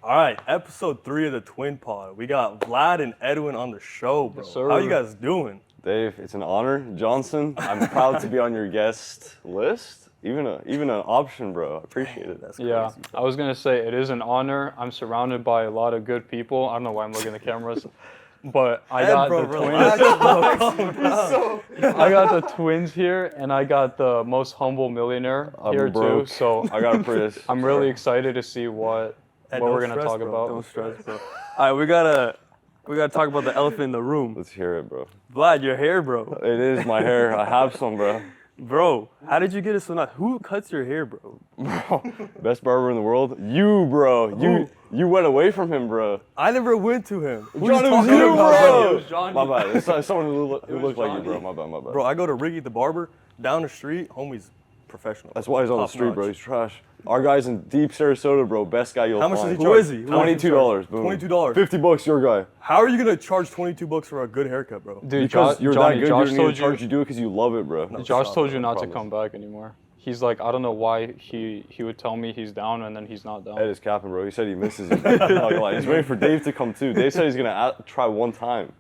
All right, episode 3 of the Twin Pod. We got Vlad and Edwin on the show, bro. Yes, sir. How you guys doing? Dave, it's an honor. Johnson, I'm proud to be on your guest list. Even an option, bro. I appreciate it. That's Yeah, crazy. I was gonna say it is an honor. I'm surrounded by a lot of good people. I don't know why I'm looking at the cameras, but I got the twins. I got the twins here, and I got the most humble millionaire here broke. too. So I got a Prius. I'm really excited to see what Don't we're gonna stress, talk bro. about. Don't stress, bro. All right, we gotta talk about the elephant in the room. Let's hear it, bro. Vlad, your hair, bro. It is my hair. I have some, bro. Bro, how did you get it so nice? Who cuts your hair, bro? Bro, best barber in the world. You, bro. You went away from him, bro. I never went to him. Who John, it was talking you, about? bro. It was Johnny. My bad. It's someone who looked like you, bro. My bad. Bro, I go to Ricky the barber down the street. Homie's professional. That's why he's on the Top street, bro. notch. He's trash. Our guy's in deep Sarasota, bro. Best guy you'll How much find. does he Who charge? is he? How much does he charge? $22. Boom. $22. $50, your guy. How are you gonna charge $22 for a good haircut, bro? Dude, Because you're Johnny, that good, Josh you don't need told to charge. you. You do it because you love it, bro. Josh stop, told bro, you not to promise. come back anymore. He's like, I don't know why he would tell me he's down and then he's not down. Ed is capping, bro. He said he misses it. I'm not gonna lie. He's waiting for Dave to come too. Dave said he's gonna try one time.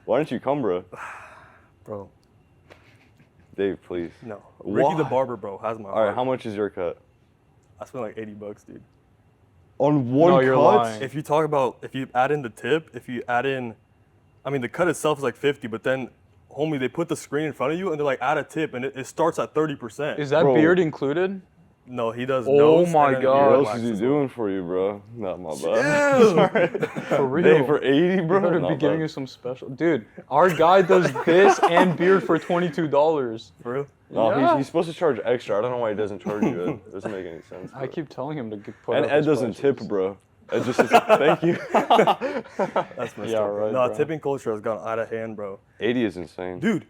Why don't you come, bro? Bro, Dave, please. no. Ricky the Why? barber, bro, has my All right, heart. how much is your cut? I spent like $80, dude. On one No, you're cut? lying. If you talk about, if you add in the tip, if you add in, I mean, the cut itself is like 50, but then, homie, they put the screen in front of you and they're like, add a tip, and it starts at 30%. Is that Bro. beard included? No, he does Oh nose. my and then God. What ear else wax is he as well. doing for you, bro? Not my bad. For real. Dave, for 80, bro? You better Not be giving bad. you some special. Dude, our guy does this and beard for $22. For real? No, Yeah. he's supposed to charge extra. I don't know why he doesn't charge you. It doesn't make any sense. I bro. keep telling him to put And up Ed his doesn't tip, prices. bro. Ed just says, thank you. That's messed Yeah, up. right, No, bro. tipping culture has gone out of hand, bro. 80 is insane. Dude,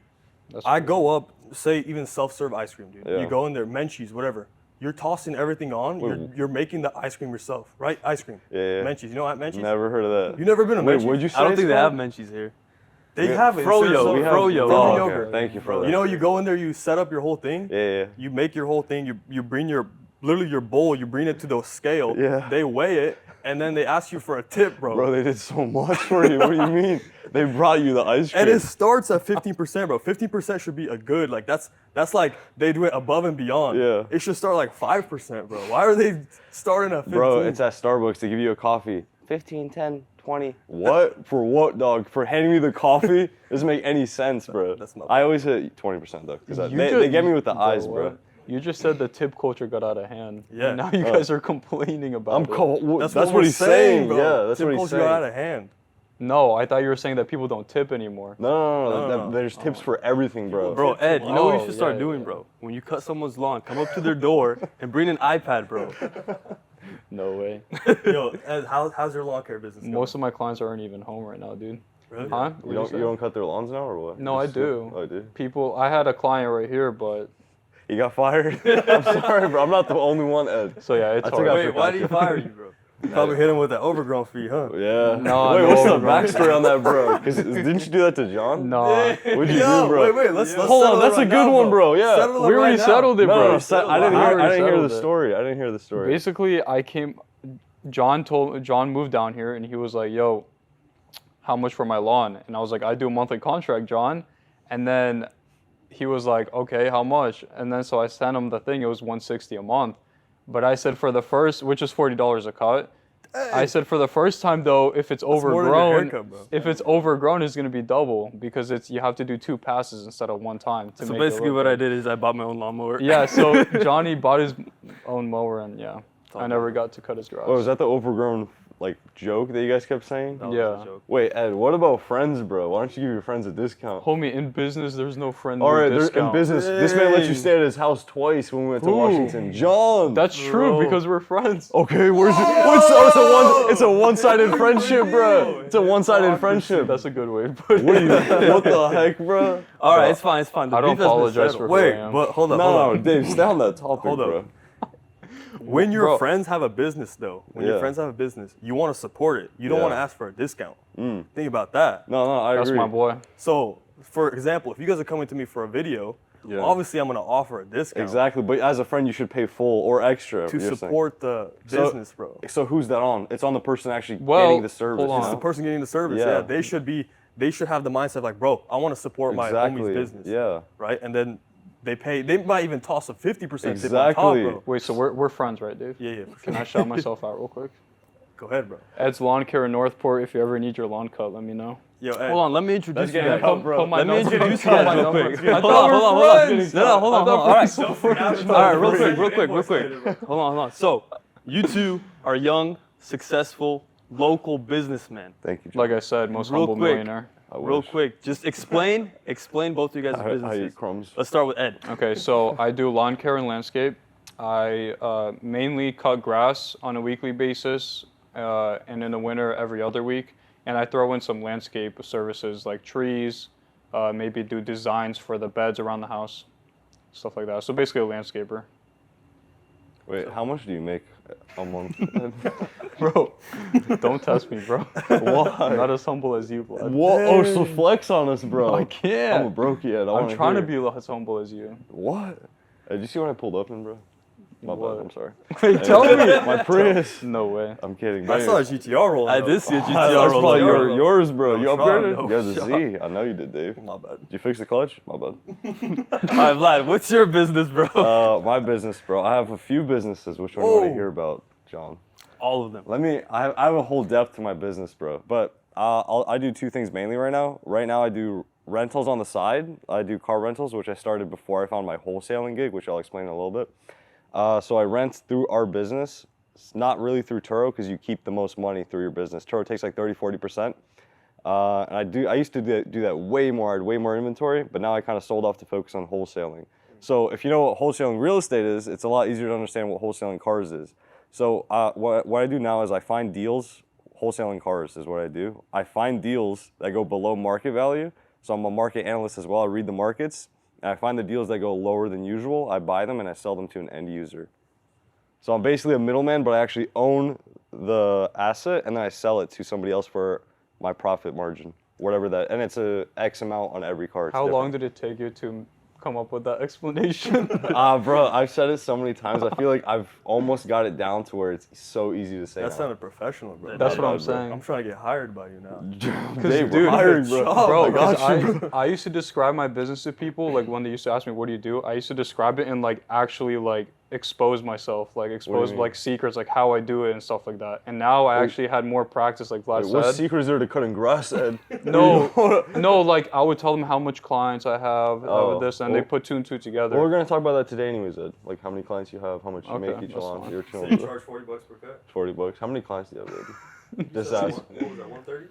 That's I crazy. go up, say even self-serve ice cream, dude. Yeah. You go in there, Menchie's, whatever. You're tossing everything on. Wait. You're making the ice cream yourself, right? Ice cream. Yeah. Menchie's. You know what Menchie's? Never heard of that. You never been to Wait, Menchie's? what'd you say? I don't it's think they have called? Menchie's here. They have it. in Froyo, Sarasota. we have Oh, Froyo. Frozen okay. yogurt. Thank you for that. You know, you go in there, you set up your whole thing. Yeah. You make your whole thing. You bring literally your bowl. You bring it to the scale. Yeah. They weigh it, and then they ask you for a tip, bro. Bro, they did so much for you. What do you mean? They brought you the ice cream. And it starts at 15%, bro. 15% should be a good, like that's like they do it above and beyond. Yeah. It should start like 5%, bro. Why are they starting at 15? Bro, it's at Starbucks. They give you a coffee. 15, 10, 20. What? For what, dog? For handing me the coffee? Doesn't make any sense, bro. That's not I always hit 20% though, because You they get me with the Bro, eyes, bro. what? You just said the tip culture got out of hand. Yeah. And now you guys are complaining about I'm it. cold. That's, That's what he's we're saying, bro. Yeah, that's Tip what he's culture saying. got out of hand. No, I thought you were saying that people don't tip anymore. No. There's tips for everything, bro. Bro, Ed, you know what Oh, you should start yeah, doing, yeah. bro? When you cut someone's lawn, come up to their door and bring an iPad, bro. No way. Yo, Ed, how's your lawn care business going? Most of my clients aren't even home right now, dude. Really? Huh? You don't cut their lawns now, or what? No, I do. Oh, I do. People, I had a client right here, but He got fired. I'm sorry, bro. I'm not the only one, Ed. so yeah, it's I took hard. out Wait, why did he fire you, bro? You probably hit him with that overgrown fee, huh? Yeah. No, Wait, no, what's the bro. backstory on that, bro? Because didn't you do that to John? No, What'd you Yo, do, bro? Wait, let's Hold settle on, it that's a right good now, one, bro. Yeah. Settle it we right already now. settled it, No, bro. I didn't I hear. already I didn't hear settled the it. story. I didn't hear the story. Basically, John moved down here and he was like, yo, how much for my lawn? And I was like, I do a monthly contract, John. And then he was like, okay, how much? And then so I sent him the thing, it was $160 a month. But I said for the first, which is $40 a cut. I said for the first time though, if it's more than your overgrown, haircut, bro. if it's overgrown, it's gonna be double because you have to do 2 passes instead of 1 time. To So make it basically look what good. I did is I bought my own lawnmower. Yeah, so Johnny bought his own mower and yeah, I never got to cut his grass. Oh, was that the overgrown joke that you guys kept saying? That was Yeah. a joke. Wait, Ed, what about friends, bro? Why don't you give your friends a discount? Homie, in business, there's no friend All right, with there's in discount. business. This man let you Dang. stay at his house twice when we went to Who? Washington. John. That's true Bro. because we're friends. okay. Where's it's a one-sided friendship, bro. It's a one-sided friendship. That's a good way to put What, it. what the heck, bro? All right, it's fine, it's fine. The I don't beef has been apologize settled. for who I Wait, am. but hold up, No, hold up. Dave, stay on that topic, Hold up. bro. When your Bro. friends have a business, though, when your Yeah. friends have a business, you want to support it. You don't Yeah. want to ask for a discount. Think about that. No, I That's agree. my boy. So, for example, if you guys are coming to me for a video Yeah. obviously I'm gonna offer a discount Exactly, but as a friend, you should pay full or extra. to you're saying. support the So- business, bro. So who's that on? It's on the person actually Well, getting the service. hold on. you It's know? the person getting the service. Yeah. Yeah, they should have the mindset like, bro, I want to support my homie's business. Yeah. Right, and then they might even toss a 50% tip on Exactly. top, bro. Wait, so we're friends, right, Dave? Yeah, for Can sure. I shout myself out real quick? Go ahead, bro. Ed's Lawn Care in Northport. If you ever need your lawn cut, let me know. Yo, Ed, Hold on, let me introduce you guys. Put my Let me number- introduce you put guys my real number- quick. I Hold thought on, we're hold on. friends. No, hold on. All right. All right, real quick. quick. Hold on. So, you two are young, successful, local businessmen. Thank you. John. Like I said, most Real humble quick. millionaire. I Real wish. quick, just explain both of you guys' I eat businesses. crumbs. Let's start with Ed. Okay, so I do lawn care and landscape. I mainly cut grass on a weekly basis, and in the winter every other week. And I throw in some landscape services like trees, maybe do designs for the beds around the house, stuff like that. So basically a landscaper. Wait, how much do you make a month? Bro, don't test me, bro. Why? I'm not as humble as you, Vlad. What? Oh, so flex on us, bro. I can't. I'm a brokey Ed. I'm trying to be as humble as you. What? Did you see when I pulled up in, bro? My What? bad. I'm sorry. Wait, tell me. My Prius. No way. I'm kidding. I saw a GTR rolling. I up. did see a That's GTR probably roll. yours, bro. No You shot, upgraded? no You have the shot. Z. I know you did, Dave. My bad. Did you fix the clutch? My bad. All right, Vlad, what's your business, bro? My business, bro. I have a few businesses. Which one do you want to Oh. hear about, John? All of them. I have a whole depth to my business, bro. But I do two things mainly right now. Right now, I do rentals on the side. I do car rentals, which I started before I found my wholesaling gig, which I'll explain in a little bit. So I rent through our business. It's not really through Turo because you keep the most money through your business. Turo takes like 40%. And I used to do that way more. I had way more inventory, but now I kind of sold off to focus on wholesaling. So if you know what wholesaling real estate is, it's a lot easier to understand what wholesaling cars is. So what I do now is I find deals. Wholesaling cars is what I do. I find deals that go below market value. So I'm a market analyst as well. I read the markets. And I find the deals that go lower than usual. I buy them and I sell them to an end user. So I'm basically a middleman, but I actually own the asset and then I sell it to somebody else for my profit margin, whatever that. And it's a X amount on every car. It's How long different. did it take you to come up with that explanation? Bro, I've said it so many times. I feel like I've almost got it down to where it's so easy to say. That now. sounded professional, bro. That's what I'm bad, bro. I'm saying. trying to get hired by you now. Dave, dude, we're hiring, bro. Bro, I got 'cause you. I used to describe my business to people, like when they used to ask me, what do you do? I used to describe it and like actually like expose myself, like expose mean? like secrets, like how I do it and stuff like that. And now I actually had more practice, like Vlad What said. secret is there to cutting grass, Ed? No, like I would tell them how much clients I have, Oh, this, and they well- put two and two together. Well, we're gonna talk about that today, anyways, Ed. Like how many clients you have, how much you Okay, make each that's month. fine. You're So chilling, you bro. charge $40 per cut? 40 bucks. How many clients do you have, Ed? Just ask. What was that, 130?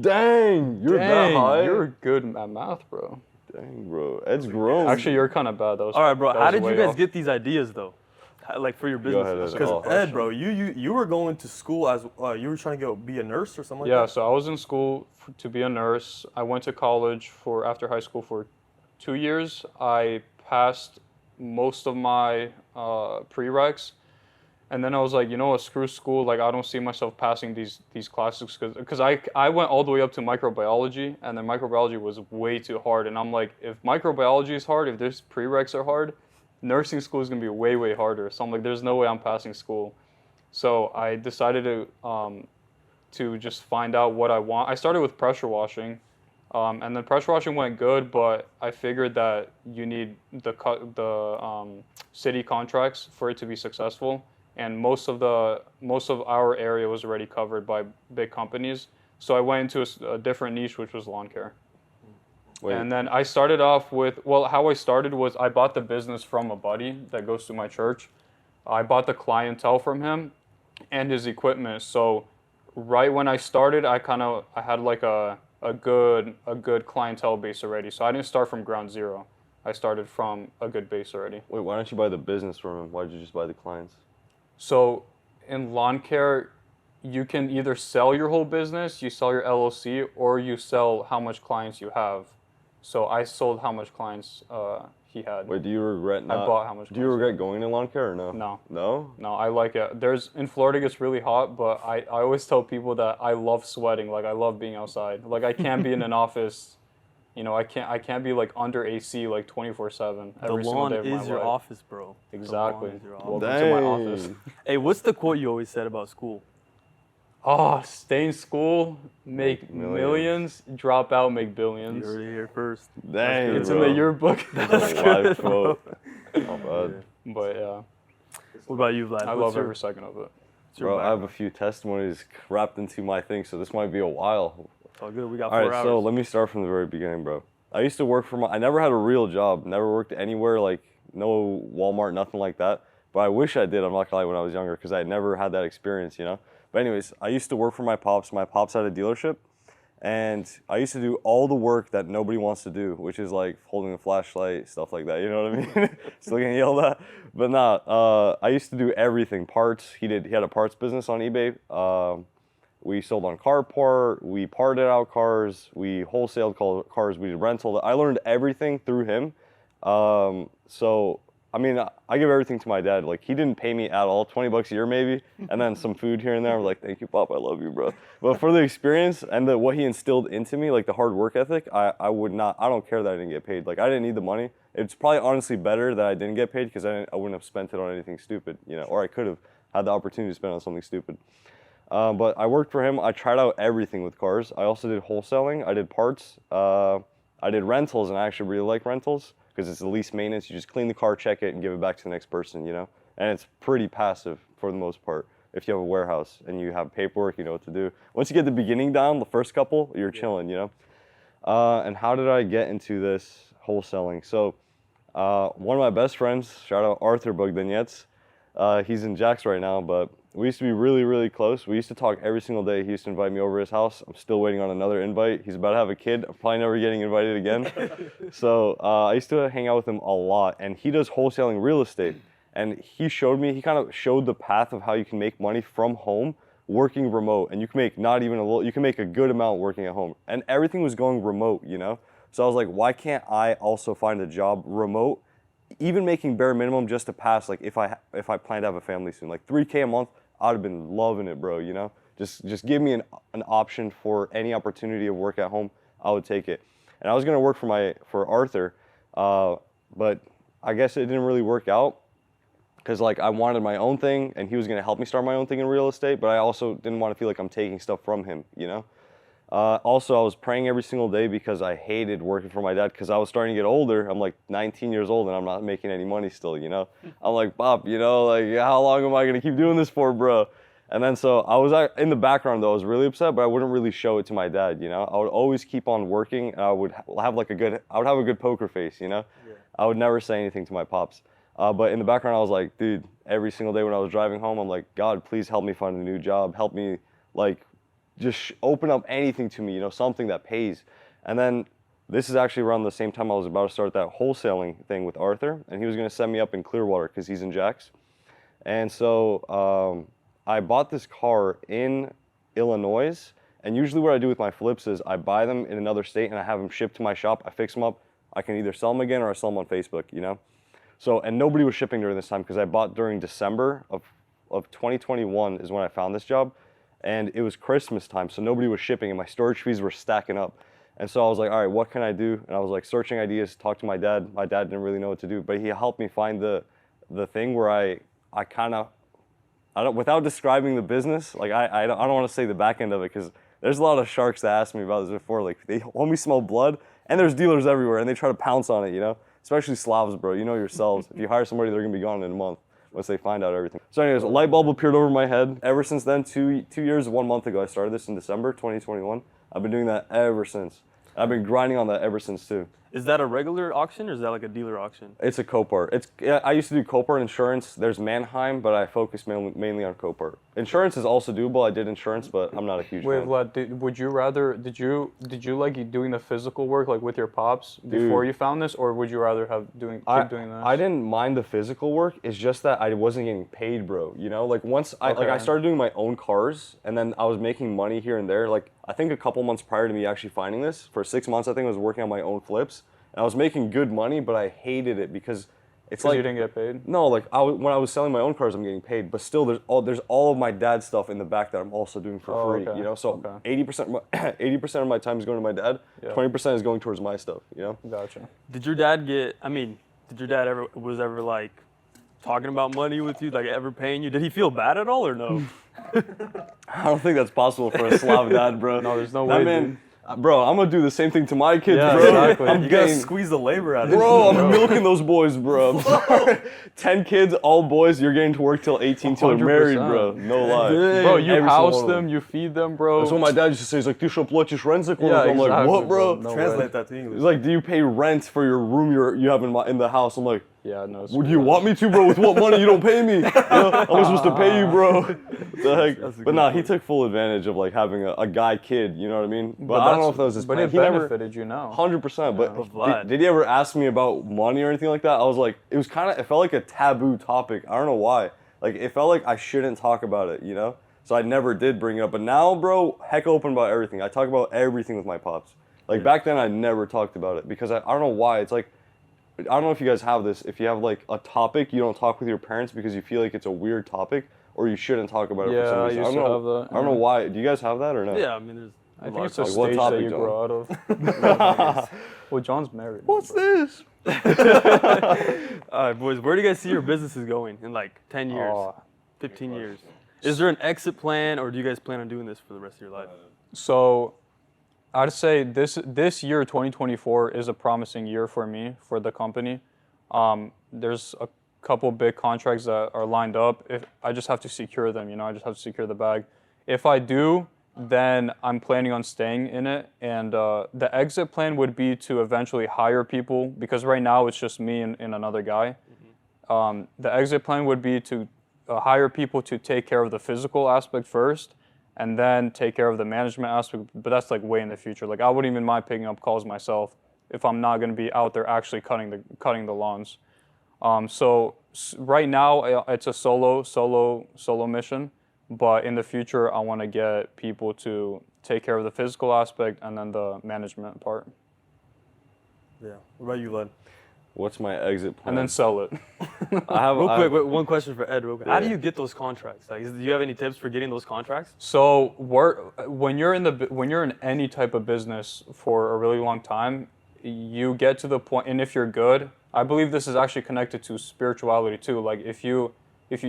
Dang, you're that Dang, high. you're good at math, bro. Dang, bro. Ed's grown. Actually, you're kind of bad. That was, All right, bro. that How was did you way guys off. get these ideas, though? Like for your Go ahead, business? Ed. Because Oh, Ed, bro, you were going to school as you were trying to go be a nurse or something like Yeah, that. so I was in school to be a nurse. I went to college after high school for 2 years. I passed most of my prereqs, and then I was like, you know what, screw school. Like I don't see myself passing these classes because I went all the way up to microbiology, and then microbiology was way too hard. And I'm like, if microbiology is hard, if there's prereqs are hard, nursing school is gonna be way harder. So I'm like, there's no way I'm passing school. So I decided to just find out what I want. I started with pressure washing, and then pressure washing went good, but I figured that you need the city contracts for it to be successful, and most of our area was already covered by big companies. So I went into a different niche, which was lawn care. Wait, And then I started off with, how I started was I bought the business from a buddy that goes to my church. I bought the clientele from him and his equipment. So right when I started, I had like a good clientele base already. So I didn't start from ground zero. I started from a good base already. wait, why don't you buy the business from him? Why did you just buy the clients? So in lawn care, you can either sell your whole business, you sell your LLC, or you sell how much clients you have. So I sold how much clients he had. Wait, do you regret not? bought how much Do you clients. regret going to lawn care or no? No. No? No, I like it. In Florida it gets really hot, but I always tell people that I love sweating. Like I love being outside. Like I can't be in an office You know, I can't be like under AC like 24/7 The every single lawn day of my is your life. office, bro. The Exactly. lawn is your office. Welcome to my office. Hey, what's the quote you always said about school? Oh, stay in school, make Make millions. millions, drop out, make You billions. heard it here first. Dang, It's bro. in the yearbook. That's a live quote. Not bad. But yeah, What about you, Vlad? I What's love your- every second of it. what's your Bro, I have a background? few testimonies wrapped into my thing, so this might be a while. It's all good. We got All 4 right, hours. so let me start from the very beginning, bro. I used to work I never had a real job, never worked anywhere, like no Walmart, nothing like that. But I wish I did, I'm not gonna lie, when I was younger, because I had never had that experience, you know? But anyways, I used to work for my pops. My pops had a dealership, and I used to do all the work that nobody wants to do, which is like holding a flashlight, stuff like that, you know what I mean? Still getting yelled at. But nah, I used to do everything, parts. He had a parts business on eBay. We sold on Carport, we parted out cars, we wholesaled cars, we did rental. I learned everything through him. So, I mean, I give everything to my dad. Like, he didn't pay me at all, 20 bucks a year maybe, and then some food here and there. I'm like, thank you, Pop, I love you, bro. But for the experience and what he instilled into me, like the hard work ethic, I don't care that I didn't get paid. Like, I didn't need the money. It's probably honestly better that I didn't get paid because I wouldn't have spent it on anything stupid, you know, or I could have had the opportunity to spend it on something stupid. But I worked for him. I tried out everything with cars. I also did wholesaling. I did parts. I did rentals, and I actually really like rentals because it's the least maintenance. You just clean the car, check it, and give it back to the next person, you know? And it's pretty passive for the most part. If you have a warehouse and you have paperwork, you know what to do. Once you get the beginning down, the first couple, you're chilling, you know? And how did I get into this wholesaling? So one of my best friends, shout out Arthur Bogdanets, he's in Jax right now, but we used to be really, really close. We used to talk every single day. He used to invite me over to his house. I'm still waiting on another invite. He's about to have a kid. I'm probably never getting invited again. So I used to hang out with him a lot, and he does wholesaling real estate. And he kind of showed the path of how you can make money from home working remote. And you can make not even a little, you can make a good amount working at home. And everything was going remote, you know? So I was like, why can't I also find a job remote, even making bare minimum just to pass, like if I plan to have a family soon, like $3K a month, I'd have been loving it, bro, you know? Just give me an option for any opportunity of work at home, I would take it. And I was gonna work for Arthur, but I guess it didn't really work out because like I wanted my own thing and he was gonna help me start my own thing in real estate, but I also didn't want to feel like I'm taking stuff from him, you know? Also, I was praying every single day because I hated working for my dad because I was starting to get older. I'm like 19 years old and I'm not making any money still, you know? I'm like, Bob, you know, like how long am I gonna keep doing this for, bro? And then so I was in the background though, I was really upset, but I wouldn't really show it to my dad, you know? I would always keep on working and I would have a good poker face, you know? Yeah. I would never say anything to my pops. But in the background, I was like, dude, every single day when I was driving home, I'm like, God, please help me find a new job. Help me, like, just open up anything to me, you know, something that pays. And then this is actually around the same time I was about to start that wholesaling thing with Arthur, and he was going to set me up in Clearwater because he's in Jax. And so I bought this car in Illinois, and usually what I do with my flips is I buy them in another state and I have them shipped to my shop. I fix them up. I can either sell them again or I sell them on Facebook, you know? So, and nobody was shipping during this time because I bought during December of 2021 is when I found this job. And it was Christmas time, so nobody was shipping and my storage fees were stacking up. And so I was like, all right, what can I do? And I was like searching ideas, talked to my dad. My dad didn't really know what to do, but he helped me find the thing where I don't, without describing the business, like I don't want to say the back end of it because there's a lot of sharks that asked me about this before. Like they only smell blood and there's dealers everywhere and they try to pounce on it, you know? Especially Slavs, bro, you know yourselves. If you hire somebody, they're gonna be gone in a month once they find out everything. So anyways, a light bulb appeared over my head. Ever since then, 2 years, 1 month ago, I started this in December 2021. I've been doing that ever since. I've been grinding on that ever since too. Is that a regular auction or is that like a dealer auction? It's a Copart. I used to do Copart insurance. There's Mannheim, but I focus mainly on Copart. Insurance is also doable. I did insurance, but I'm not a huge Wait, fan. Vlad, did you like doing the physical work like with your pops before you found this, or would you rather keep doing that? I didn't mind the physical work. It's just that I wasn't getting paid, bro. You know, like once I started doing my own cars, and then I was making money here and there. Like I think a couple months prior to me actually finding this, for 6 months I think I was working on my own flips, and I was making good money, but I hated it because It's Because like you didn't get paid? no, like when I was selling my own cars, I'm getting paid, but still, there's all of my dad's stuff in the back that I'm also doing for Oh, free. okay. You know, so Okay. 80% of my time is going to my dad. Yeah. 20% is going towards my stuff. You know. Gotcha. Did your dad ever like talking about money with you, like ever paying you? Did he feel bad at all or no? I don't think that's possible for a Slav dad, bro. No, there's no That way, man, dude. bro, I'm gonna do the same thing to my kids, Yeah, bro. exactly. I'm You gotta getting, squeeze the labor out of it. bro, I'm milking those boys, bro. 10 kids, all boys. You're getting to work till 18 till you're married, 100%. bro. No lie. Bro, you Every house single one of them, you feed them, bro. That's what my dad used to say. He's like, "Ты что платишь rent?" I'm Yeah, like, exactly, "What, bro?" bro. No Translate way. that to English. He's like, "Do you pay rent for your room you have in the house?" I'm like, Yeah, no. "Would you want me to, bro? With what money? You don't pay me. You know, I'm supposed to pay you, bro." What the heck? That's a But good nah, he point. took full advantage of like having a guy kid. You know what I mean? But I don't know if that was his But plan. it He never. benefited you now. 100%. But But Vlad- did he ever ask me about money or anything like that? I was like, it felt like a taboo topic. I don't know why. Like, it felt like I shouldn't talk about it, you know? So I never did bring it up. But now, bro, heck open about everything. I talk about everything with my pops. Like, back then, I never talked about it because I don't know why. It's like, I don't know if you guys have this. If you have, like, a topic, you don't talk with your parents because you feel like it's a weird topic or you shouldn't talk about it for Yeah, some I reason. used to don't know. have that, I don't know yeah. why. Do you guys have that or no? Yeah, I mean, there's. I think it's a Like, what stage topic, that you John? grow out of. Well, John's married. What's this? All right, boys, where do you guys see your businesses going in like 10 years, Oh. 15 years? Is there an exit plan, or do you guys plan on doing this for the rest of your life? So, I'd say this year, 2024, is a promising year for me, for the company. There's a couple big contracts that are lined up. If I just have to secure them, I just have to secure the bag. If I do, then I'm planning on staying in it. And the exit plan would be to eventually hire people, because right now it's just me and another guy. The exit plan would be to hire people to take care of the physical aspect first, and then take care of the management aspect. But that's like way in the future. Like I wouldn't even mind picking up calls myself if I'm not going to be out there actually cutting the lawns. So right now it's a solo mission. But in the future, I want to get people to take care of the physical aspect and then the management part. Yeah. What about you, Vlad? What's my exit plan? And then sell it. I have Real I- quick, wait, one question for Ed. Real quick. How do Yeah. you get those contracts? Like, do you have any tips for getting those contracts? So when you're in any type of business for a really long time, you get to the point, and if you're good, I believe this is actually connected to spirituality too. Like if you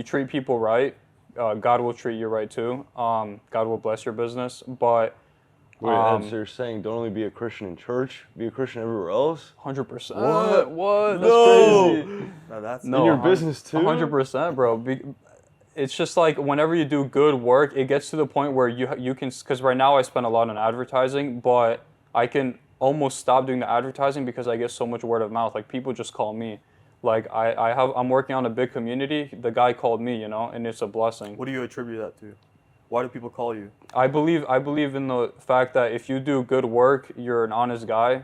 treat people right, God will treat you right too. God will bless your business. But Wait, Ed, so you're saying don't only be a Christian in church, be a Christian everywhere else? 100%. What? What? That's No. crazy. Now that's No, In your 100 business too? 100%, bro. It's just like whenever you do good work, it gets to the point where you can, because right now I spend a lot on advertising, but I can almost stop doing the advertising because I get so much word of mouth. Like people just call me. Like I'm working on a big community. The guy called me, and it's a blessing. What do you attribute that to? Why do people call you? I believe in the fact that if you do good work, you're an honest guy.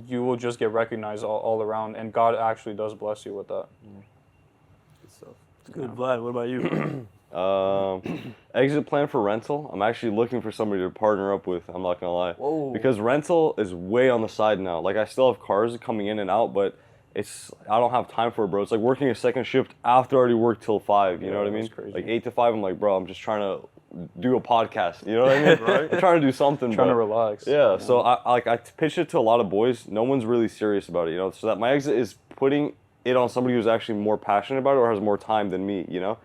You will just get recognized all around, and God actually does bless you with that. Good stuff. Good, Vlad. What about you? Exit plan for rental. I'm actually looking for somebody to partner up with. I'm not gonna lie. Whoa. Because rental is way on the side now. Like I still have cars coming in and out, but I don't have time for it, bro. It's like working a second shift after I already worked till 5. You know what I mean? that's crazy. Like 8 to 5. I'm like, bro, I'm just trying to do a podcast. You know what I mean? Right. I'm trying to do something. Trying to but- relax. Yeah, so I pitched it to a lot of boys. No one's really serious about it, So that my exit is putting it on somebody who's actually more passionate about it or has more time than me, And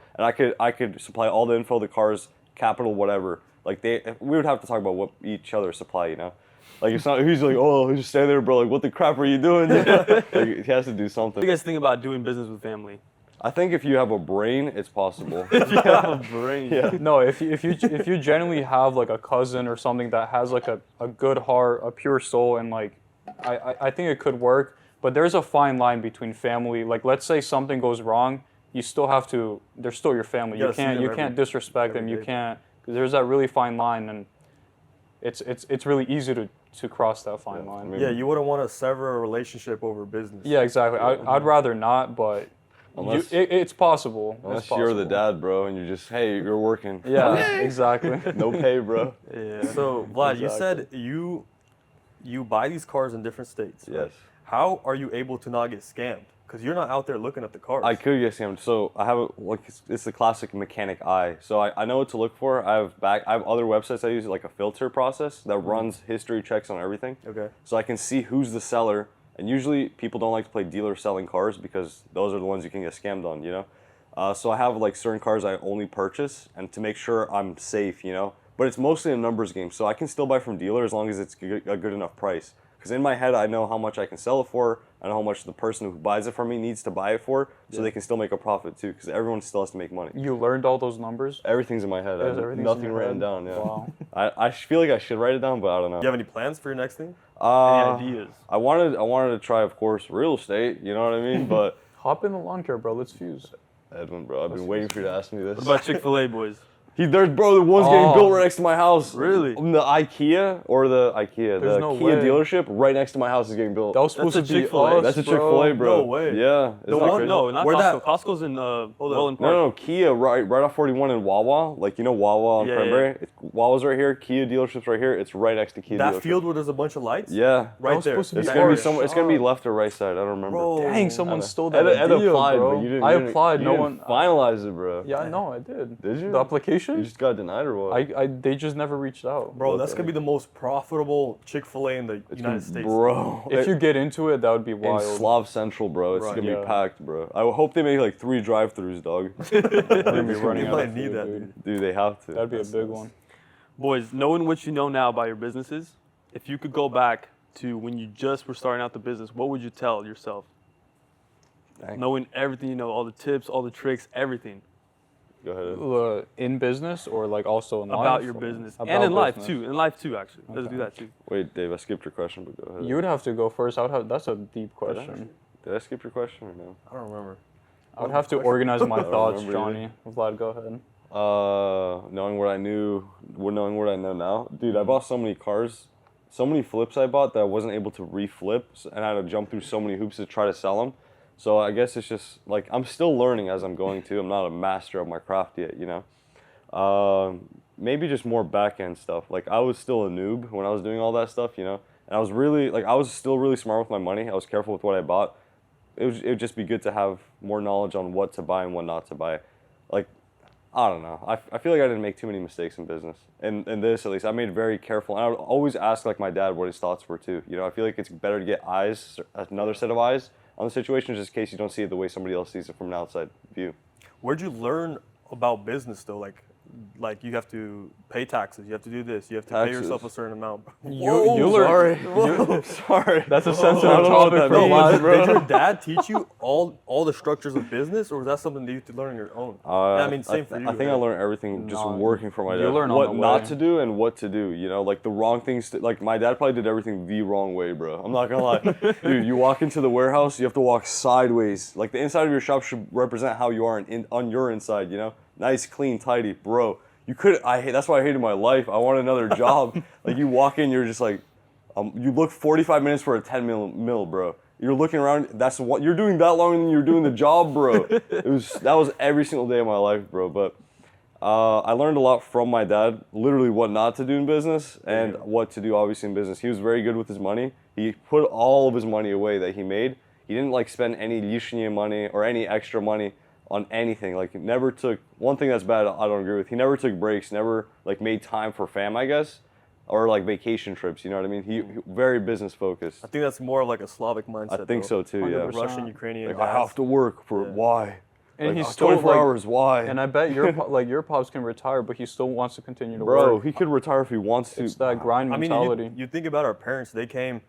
I could supply all the info, the cars, capital, whatever. Like we would have to talk about what each other supply, Like it's not he's like, oh, just stay there, bro. Like what the crap are you doing? Like he has to do What something. do you guys think about doing business with family? I think if you have a brain, it's possible. You have a brain. Yeah. No, if you genuinely have like a cousin or something that has like a good heart, a pure soul, and like I think it could work. But there's a fine line between family. Like let's say something goes wrong, you still have to. They're still your family. You gotta see them You can't disrespect them. every You day. can't. There's that really fine line, and it's really easy to cross that fine line. I mean, Yeah, you wouldn't want to sever a relationship over business. Yeah, exactly. I'd rather not, but Unless- it's possible. Unless It's you're the possible. dad, bro, and you're just, hey, you're working. Yeah, exactly. No pay, bro. Yeah. So Vlad, you Exactly. said you buy these cars in different states. right? Yes. How are you able to not get scammed? Because you're not out there looking at the cars. I could get scammed. So I have it's the classic mechanic eye. So I know what to look for. I have other websites I use, like a filter process that runs history checks on everything. Okay. So I can see who's the seller. And usually people don't like to play dealer selling cars because those are the ones you can get scammed on, you know? So I have like certain cars I only purchase and to make sure I'm safe, you know? But it's mostly a numbers game. So I can still buy from dealer as long as it's a good enough price. Because in my head, I know how much I can sell it for. I know how much the person who buys it from me needs to buy it for, so they can still make a profit too. Because everyone still has to make money. You learned all those numbers? Everything's in my head. I have Everything's in nothing your written head? down. Yeah. Wow. I feel like I should write it down, but I don't know. Do you have any plans for your next thing? Any ideas? I wanted to try, of course, real estate. You know what I mean? But Hop in the lawn care, bro. Let's fuse. Edwin, bro, I've been waiting for you to ask me this. What about Chick-fil-A, boys? There's bro, the one's getting built right next to my house. Really? The IKEA, There's the no Kia way. dealership right next to my house is getting built. That was supposed That's a to be Chick-fil-A. us, That's a bro. Chick-fil-A, bro. No way. Yeah. The Isn't that one- crazy? No, not Where Costco. that- Costco's in Welland Park. No, Kia right off 41 in Wawa. Like, you know Wawa on Yeah, Cranberry? Wawa's right here, Kia dealership's right here. It's right next to Kia That dealership. field where there's a bunch of lights? Yeah. Right was there. supposed to be It's That gonna be area. somewhere. It's gonna be left or right side. I don't remember. Bro. Dang, someone Ed- stole that Ed idea, applied, bro. but you didn't. I you didn't- applied. you No didn't one. finalize it, bro. Yeah, I know. I did. Did you? The application? You just got denied or what? They just never reached out. Bro, that's Okay. gonna be the most profitable Chick-fil-A in the United States. Bro. If you get into it, that would be in wild. Slav Central, bro, it's Right. gonna Yeah. be packed, bro. I hope they make like 3 drive-throughs, dog. They're gonna be They running out might of need food, that, dude. Dude, they have to. That'd be a That's big nuts. one. Boys, knowing what you know now about your businesses, if you could go back to when you just were starting out the business, what would you tell yourself? Dang. Knowing everything you know, all the tips, all the tricks, everything Go ahead. In business or like also in life? about your business About and in life business. too. In life too, actually. Let's Okay. do that too. Wait, Dave, I skipped your question, but go ahead. You would have to go first. That's a deep Did I? question. Did I skip your question or no? I don't remember. I would have to organize my don't thoughts, remember Johnny. Vlad, go ahead. Knowing what I knew, knowing what I know now, dude, I bought so many cars, so many flips I bought that I wasn't able to reflip, and I had to jump through so many hoops to try to sell them. So I guess it's just like I'm still learning as I'm going to. I'm not a master of my craft yet, you know. Maybe just more back end stuff. Like I was still a noob when I was doing all that stuff, you know. And I was really I was still really smart with my money. I was careful with what I bought. It would just be good to have more knowledge on what to buy and what not to buy. Like I don't know. I feel like I didn't make too many mistakes in business. And this, at least, I made very careful. And I would always ask, like, my dad what his thoughts were, too. You know, I feel like it's better to get eyes, another set of eyes on the situation, just in case you don't see it the way somebody else sees it from an outside view. Where'd you learn about business, though? Like you have to pay taxes, you have to do this, you have to pay Taxes. yourself a certain amount. You learn. Sorry. That's a I sensitive don't know what topic that for means, Vlad. bro. Did your dad teach you all the structures of business, or was that something that you had to learn on your own? I mean, same for you. I think I learned everything just No, working for my you dad. learn on what the not way. to do and what to do. You know, like the wrong things. Like my dad probably did everything the wrong way, bro. I'm not gonna lie, dude. You walk into the warehouse, you have to walk sideways. Like the inside of your shop should represent how you are on your inside. You know, nice, clean, tidy, bro. You could. That's why I hated my life. I want another job. Like you walk in, you're just like, you look 45 minutes for a 10 mil, bro. You're looking around. That's what you're doing that long, and you're doing the job, bro. That was every single day of my life, bro. But I learned a lot from my dad. Literally, what not to do in business and what to do, obviously, in business. He was very good with his money. He put all of his money away that he made. He didn't like spend any lishnie money or any extra money on anything. Like never took one thing that's bad. I don't agree with. He never took breaks. Never like made time for fam, I guess, or like vacation trips. You know what I mean? He very business focused. I think that's more of like a Slavic mindset. I think though. so too. Yeah. 100%. Russian, Ukrainian. Like, I have to work for why? And Like, he's 24 still like, hours. Why? and I bet your pops can retire, but he still wants to continue to Bro, work. he could retire if he wants to. It's that grind I mean, mentality. you think about our parents. They came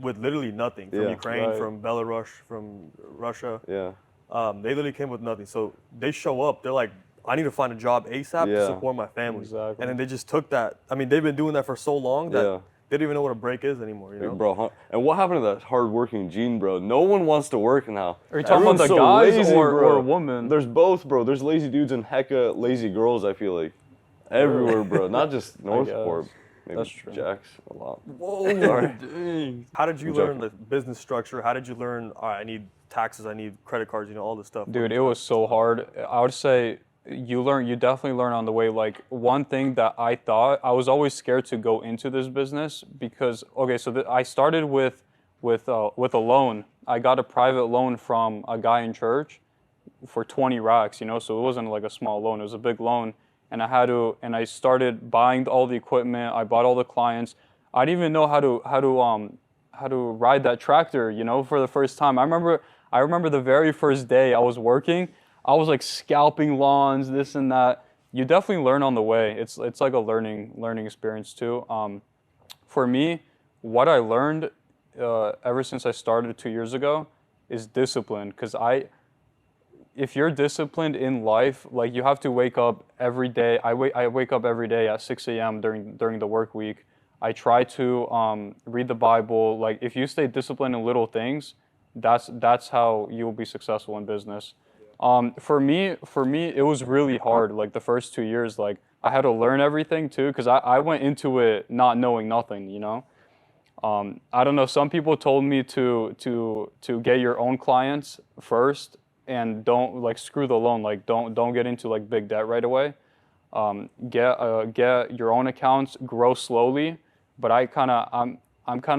with literally nothing from Yeah. Ukraine, Right. from Belarus, from Russia. Yeah. They literally came with nothing. So they show up. They're like, I need to find a job ASAP to Yeah. support my family. Exactly. And then they just took that. I mean, they've been doing that for so long that Yeah. they don't even know what a break is anymore. You know? Bro, and what happened to that hardworking gene, bro? No one wants to work now. Are you talking about the guys or women? There's both, bro. There's lazy dudes and hecka lazy girls, I feel like. Everywhere, bro. Not just Northport. guess. Maybe That's true. Jax a lot. Whoa. Sorry. How did you I'm learn joking. the business structure? How did you learn, all right, I need taxes, I need credit cards, all this stuff? Dude, it was so hard. I would say you definitely learn on the way. Like one thing that I thought, I was always scared to go into this business because, okay, so I started with with a loan. I got a private loan from a guy in church for 20 racks, you know, so it wasn't like a small loan, it was a big loan. And I started buying all the equipment, I bought all the clients. I didn't even know how to ride that tractor, you know, for the first time. I remember the very first day I was working, I was like scalping lawns, this and that. You definitely learn on the way. It's like a learning experience too. For me, what I learned ever since I started 2 years ago is discipline. Because if you're disciplined in life, like you have to wake up every day. I wake up every day at 6 a.m. during the work week. I try to read the Bible. Like if you stay disciplined in little things, that's how you will be successful in business. For me, it was really hard. Like the first 2 years, like I had to learn everything too, because I went into it not knowing nothing, you know. I don't know. Some people told me to get your own clients first and don't like screw the loan. Like don't get into like big debt right away. Get your own accounts, grow slowly. But I'm kind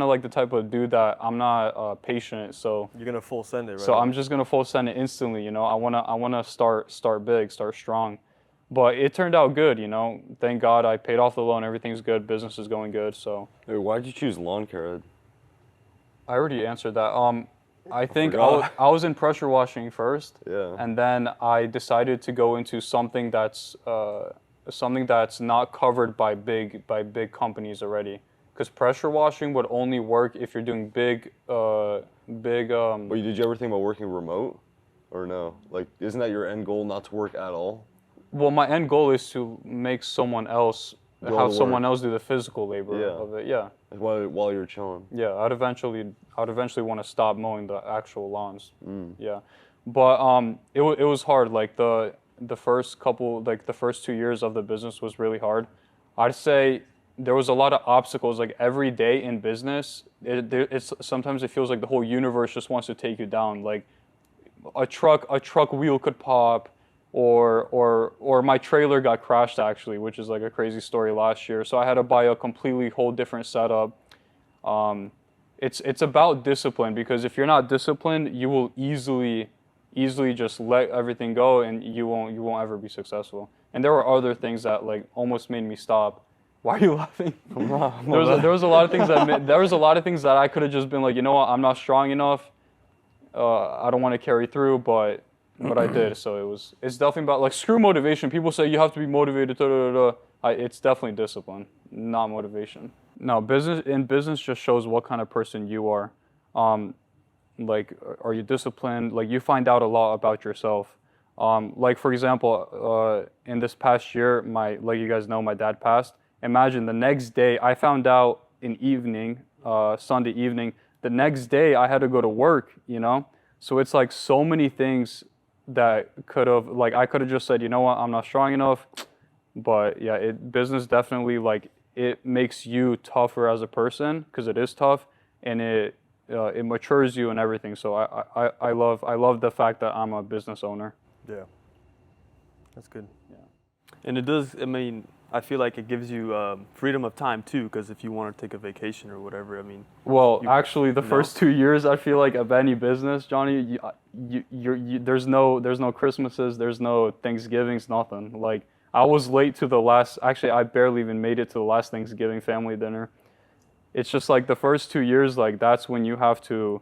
of like the type of dude that I'm not patient. So You're gonna full send it, right? so I'm just gonna full send it instantly. You know, I wanna start big, start strong. But it turned out good, you know. Thank God I paid off the loan. Everything's good. Business is going good. So Hey, why'd you choose lawn care, Ed? I already answered that. I think forgot. I was in pressure washing first, Yeah. and then I decided to go into something that's not covered by big companies already. Because pressure washing would only work if you're doing big. Wait, did you ever think about working remote? Or no? Like, isn't that your end goal, not to work at all? Well, my end goal is to make someone else Do all have the someone work. else do the physical labor Yeah. of it. Yeah, Like, while you're chilling. yeah. I'd eventually want to stop mowing the actual lawns. Yeah, but it was hard. Like the first 2 years of the business was really hard. I'd say there was a lot of obstacles. Like every day in business, it's sometimes it feels like the whole universe just wants to take you down. Like a truck wheel could pop. Or my trailer got crashed actually, which is like a crazy story last year. So I had to buy a completely whole different setup. It's about discipline, because if you're not disciplined, you will easily just let everything go and you won't ever be successful. And there were other things that like almost made me stop. Why are you laughing? There was a lot of things that I could have just been like, you know what, I'm not strong enough. I don't want to carry through, but I did. So it's definitely about like screw motivation. People say you have to be motivated. It's definitely discipline, not motivation. No, business just shows what kind of person you are. Like, are you disciplined? Like, you find out a lot about yourself. Like for example, in this past year, like you guys know, my dad passed. Imagine the next day I found out Sunday evening. The next day I had to go to work. You know, so it's like so many things that I could have just said, you know what, I'm not strong enough. But yeah, business definitely, like, it makes you tougher as a person, because it is tough, and it matures you and everything. So I love the fact that I'm a business owner. Yeah, that's good. Yeah. And it does, I mean, I feel like it gives you freedom of time too, because if you want to take a vacation or whatever, I mean. Well, actually, the first 2 years, I feel like of any business, Johnny, there's no Christmases, there's no Thanksgivings, nothing. Like, I was late to the last. Actually, I barely even made it to the last Thanksgiving family dinner. It's just like the first 2 years, like that's when you have to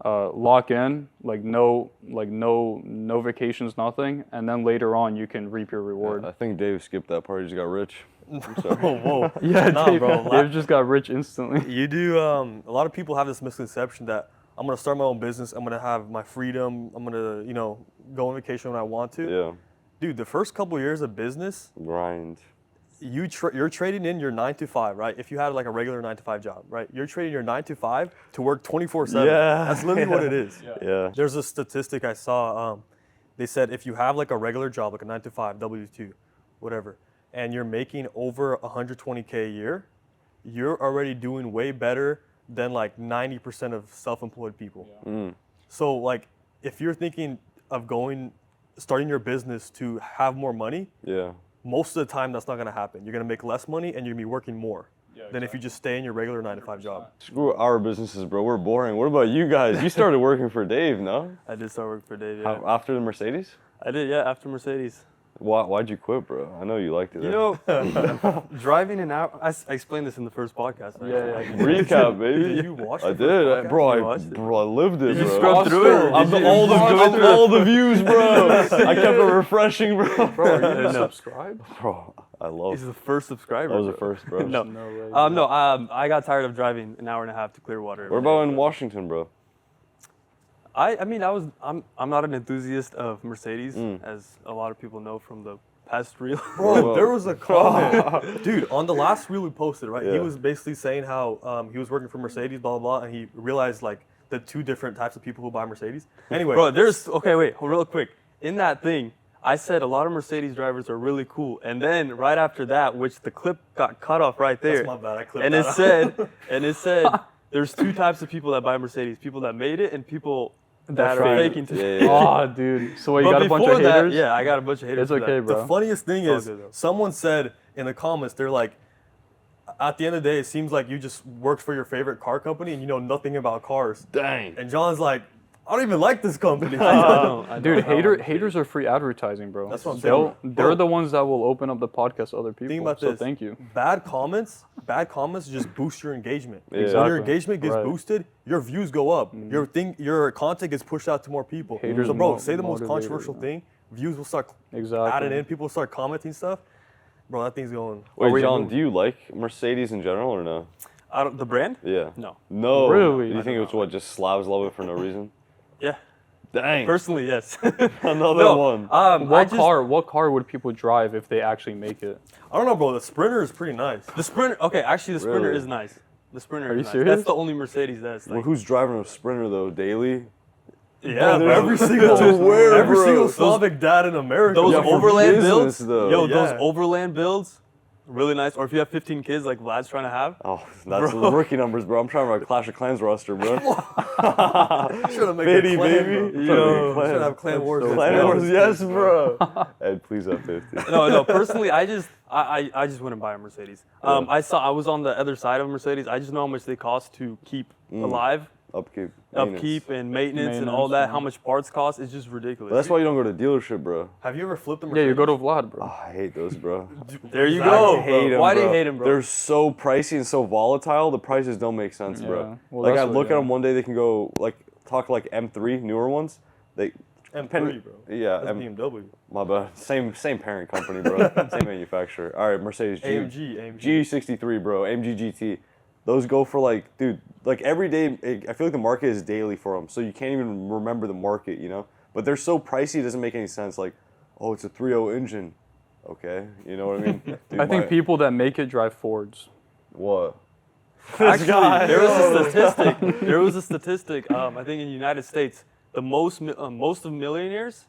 lock in, like no vacations, nothing, and then later on you can reap your reward. I think Dave skipped that part. He just got rich. I'm sorry. Oh, whoa. Yeah, Nah, Dave, bro. Dave just got rich instantly. You do. A lot of people have this misconception that I'm gonna start my own business. I'm gonna have my freedom. I'm gonna, go on vacation when I want to. Yeah. Dude, the first couple years of business, Grind. you're trading in your 9 to 5, right? If you had like a regular 9 to 5 job, right? You're trading your 9 to 5 to work 24/7. Yeah. That's literally what it is. Yeah. There's a statistic I saw. They said if you have like a regular job, like a 9 to 5, W2, whatever, and you're making over 120K a year, you're already doing way better than like 90% of self-employed people. Mm. So like, if you're thinking of starting your business to have more money, Yeah. most of the time that's not gonna happen. You're gonna make less money and you're gonna be working more. than if you just stay in your regular 9-to-5 job. Screw our businesses, bro. We're boring. What about you guys? You started working for Dave, no? I did start working for Dave. Yeah. After the Mercedes? I did. Yeah, after Mercedes. Why'd you quit, bro? I know you liked it. You know, driving an hour. I explained this in the first podcast. Right? Yeah. Recap, baby. Did you watch I the did, first podcast? bro. You watched it? I lived it, Did you bro. scrub through it? I'm Did you all watch the all the views, bro. I kept it refreshing, bro. Bro, are you No. subscribed? Bro, I love. He's the first subscriber. I was the bro. first, bro. No. No way. I got tired of driving an hour and a half to Clearwater. What about in Washington, bro? I'm not an enthusiast of Mercedes, as a lot of people know from the past reel. Bro, there was a comment. Dude, on the last reel we posted, right? He Yeah. was basically saying how he was working for Mercedes, blah, blah, blah, and he realized, like, the two different types of people who buy Mercedes. Anyway. Bro, real quick. In that thing, I said a lot of Mercedes drivers are really cool, and then right after that, which the clip got cut off right there, That's my bad. I clipped and that it said, there's two types of people that buy Mercedes: people that made it and people that are faked faking to. Yeah, yeah. Oh, dude. So you But got a bunch of before that, haters? yeah, I got a bunch of haters. It's for okay, that. bro. The funniest thing It's all is, good, though. someone said in the comments, they're like, at the end of the day, it seems like you just worked for your favorite car company and you know nothing about cars. Dang. And John's like, I don't even like this company. I Dude, don't. haters are free advertising, bro. That's what I'm saying. They're Bro. the ones that will open up the podcast to other people. Think about so this. thank you. Bad comments just boost your engagement. Yeah. When your Exactly. engagement gets Right. boosted, your views go up. Your content gets pushed out to more people. Haters So bro, mo- say the most motivated, controversial yeah. thing, views will start Exactly. adding in, people will start commenting stuff. Bro, that thing's going. Wait, John, do you like Mercedes in general or no? The brand? Yeah. No. No. Really? Do you think it's what just Slavs love it for no reason? Yeah. Dang. Personally, yes. Another No, one. What car would people drive if they actually make it? I don't know, bro. The Sprinter is pretty nice. The Sprinter. Okay, actually, the Sprinter Really? is nice. The Sprinter. Are is you nice. serious? That's the only Mercedes that's Well, like. who's driving a Sprinter though? Daily? Yeah, there's- Every single, To where, every bro? single Those- Slavic dad in America. those Yeah, for overland business, builds. though. Yo, Yeah. those overland builds, really nice. Or if you have 15 kids like Vlad's trying to have. Oh, that's Bro. the rookie numbers, bro. I'm trying to run a Clash of Clans roster, bro. Should have made Fitty, a clan, baby. bro. Yo. Should have clan wars. Clan Let's go. Wars, yes, bro. Ed, please up 50. No. Personally, I just wouldn't buy a Mercedes. I was on the other side of a Mercedes. I just know how much they cost to keep alive, Upkeep. upkeep and maintenance and all that. How much parts cost is just ridiculous. But that's why you don't go to dealership, bro. Have you ever flipped a Yeah, Mercedes? you go to Vlad, bro. Oh, I hate those, bro. There you I go. hate 'em, Why do bro. you hate him, bro? They're so pricey and so volatile. The prices don't make sense, Yeah. bro. Well, Like I that's what- look at yeah. them one day, they can go like talk like M3 newer ones. They M3, bro. yeah, That's BMW. my bad. Same parent company, bro. Same manufacturer. All right, Mercedes AMG. G63, bro. AMG GT. Those go for like, dude, like every day. I feel like the market is daily for them, so you can't even remember the market, you know. But they're so pricey, it doesn't make any sense. Like, oh, it's a 3.0 engine. Okay, you know what I mean? Dude, I think people that make it drive Fords. What? Actually, there was a statistic. I think in the United States, the most of millionaires,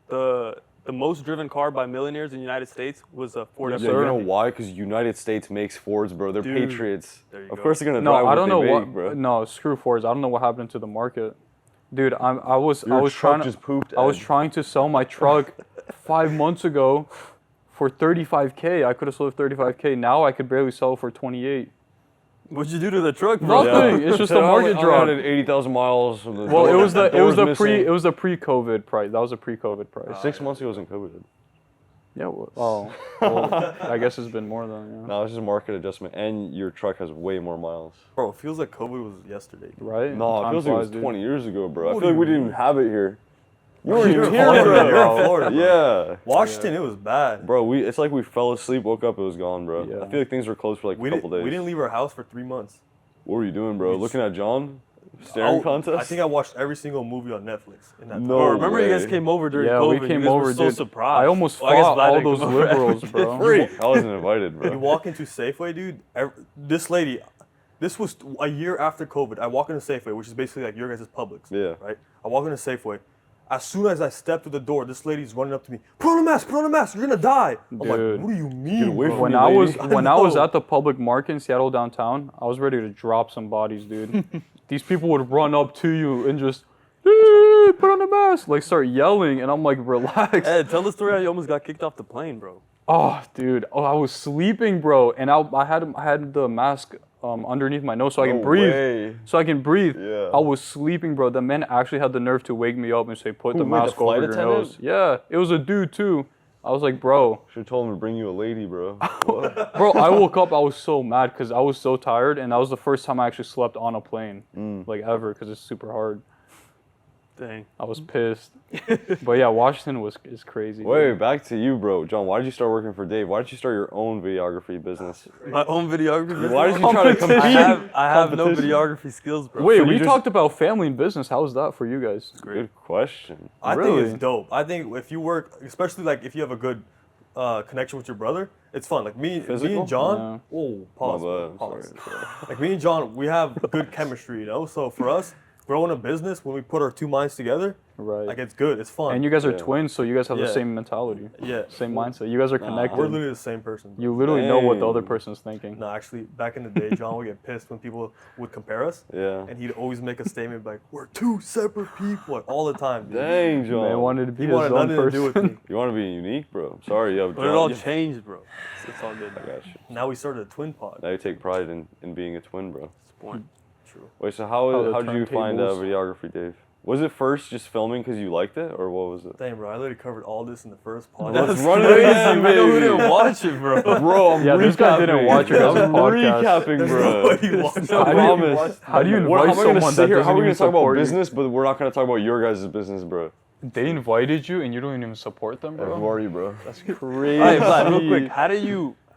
the most driven car by millionaires in the United States was a Ford Yes, Yeah, sir. you know why? Because United States makes Fords, bro. They're Dude, patriots. there you Of go. course, they're gonna No, drive I what don't they know make, what. bro. No, screw Fords. I don't know what happened to the market, dude. I was Your truck trying to. just pooped. I was Ed. trying to sell my truck 5 months ago for 35K. I could have sold it for 35K. Now I could barely sell it for 28. What'd you do to the truck, bro? Nothing. It's just a So I market only drop. had 80,000 miles. Well, it was the pre-COVID price. That was a pre-COVID price. 6 months ago was in COVID. Yeah. Well, I guess it's been more than No, it's just a market adjustment, and your truck has way more miles. Bro, it feels like COVID was yesterday. right. No, it Time feels like it was flies, dude. 20 years ago, bro. I What feel do like we you didn't even have it here. You You're weren't even in here, Florida, bro. you're in Florida, bro. Yeah. Washington, it was bad. Bro, it's like we fell asleep, woke up, it was gone, bro. Yeah. I feel like things were closed for like We a couple didn't, days. we didn't leave our house for 3 months. What were you doing, bro? Looking at John? Staring contest? I think I watched every single movie on Netflix in that time. No. Bro, remember you guys way. came over during Yeah, COVID. we came you guys over, were so dude. surprised. I almost Well, I guess fought Vlad all didn't those come over. liberals, bro. Free. I wasn't invited, You bro. walk into Safeway, dude. This lady, this was a year after COVID. I walk into Safeway, which is basically like your guys' Publix. Yeah. Right? I walk into Safeway. As soon as I step through the door, this lady's running up to me. Put on a mask, you're gonna die. I'm like, Dude. what do you mean? away bro? from When me, I lady. was when I was know. at the public market in Seattle downtown, I was ready to drop some bodies, dude. These people would run up to you and just put on a mask, like start yelling, and I'm like, relax. Ed, tell the story how you almost got kicked off the plane, bro. Oh, dude. Oh, I was sleeping, bro, and I had the mask underneath my nose so I can No breathe. way. So I can breathe. Yeah. I was sleeping, bro. The man actually had the nerve to wake me up and say, "Put the Who, wait, the mask flight over your attendant? nose." Yeah, it was a dude too. I was like, bro, Should have told him to bring you a lady, bro. What? bro. I woke up. I was so mad because I was so tired, and that was the first time I actually slept on a plane, like ever, because it's super hard. Dang. I was pissed. But yeah, Washington is crazy. Wait, dude. back to you, bro. John, why did you start working for Dave? Why did you start your own videography business? My own videography. Why did you try to compete? I have no Competition. videography skills, bro. Wait, So we you just- talked about family and business. How was that for you guys? Good question. I think Really? it's dope. I think if you work, especially like if you have a good connection with your brother, it's fun. Like me Physical? and John. Oh, pause. My bro, bad. pause. Sorry. Like me and John, we have good chemistry, you know. So for us, growing a business, when we put our two minds together, Right. like it's good. It's fun. And you guys are Yeah. twins, so you guys have the Yeah. same mentality, yeah, same mindset. You guys are connected. we're literally the same person. You literally know what the other Dang. person's thinking. No, actually, back in the day, John would get pissed when people would compare us, Yeah. and he'd always make a statement like, "We're two separate people," like, all the time. Dude. Dang, John. Man wanted to be He his wanted own nothing to do with person. me. You want to be unique, bro. I'm sorry, yo, But John. it all you- changed, bro. It's all good. I got you. Now we started a twin pod. Now you take pride in being a twin, bro. That's the point. True. Wait, so Oh, the how did you find turntables. videography, Dave? Was it first just filming because you liked it, or what was it? Dang, bro, I literally covered all this in the first pod. Let's run it again, We baby. didn't watch it, bro. Bro, I'm Yeah, this guy didn't recapping. watch your guys' I'm podcast. recapping, bro. Nobody watched I it. promise. How do you What, invite how am I gonna someone sit that here? How doesn't are we even gonna talk about support you? business, but we're not gonna talk about your guys' business, bro? They invited you and you don't even support them, Who bro. are you, bro? That's crazy. All right, Vlad, real quick.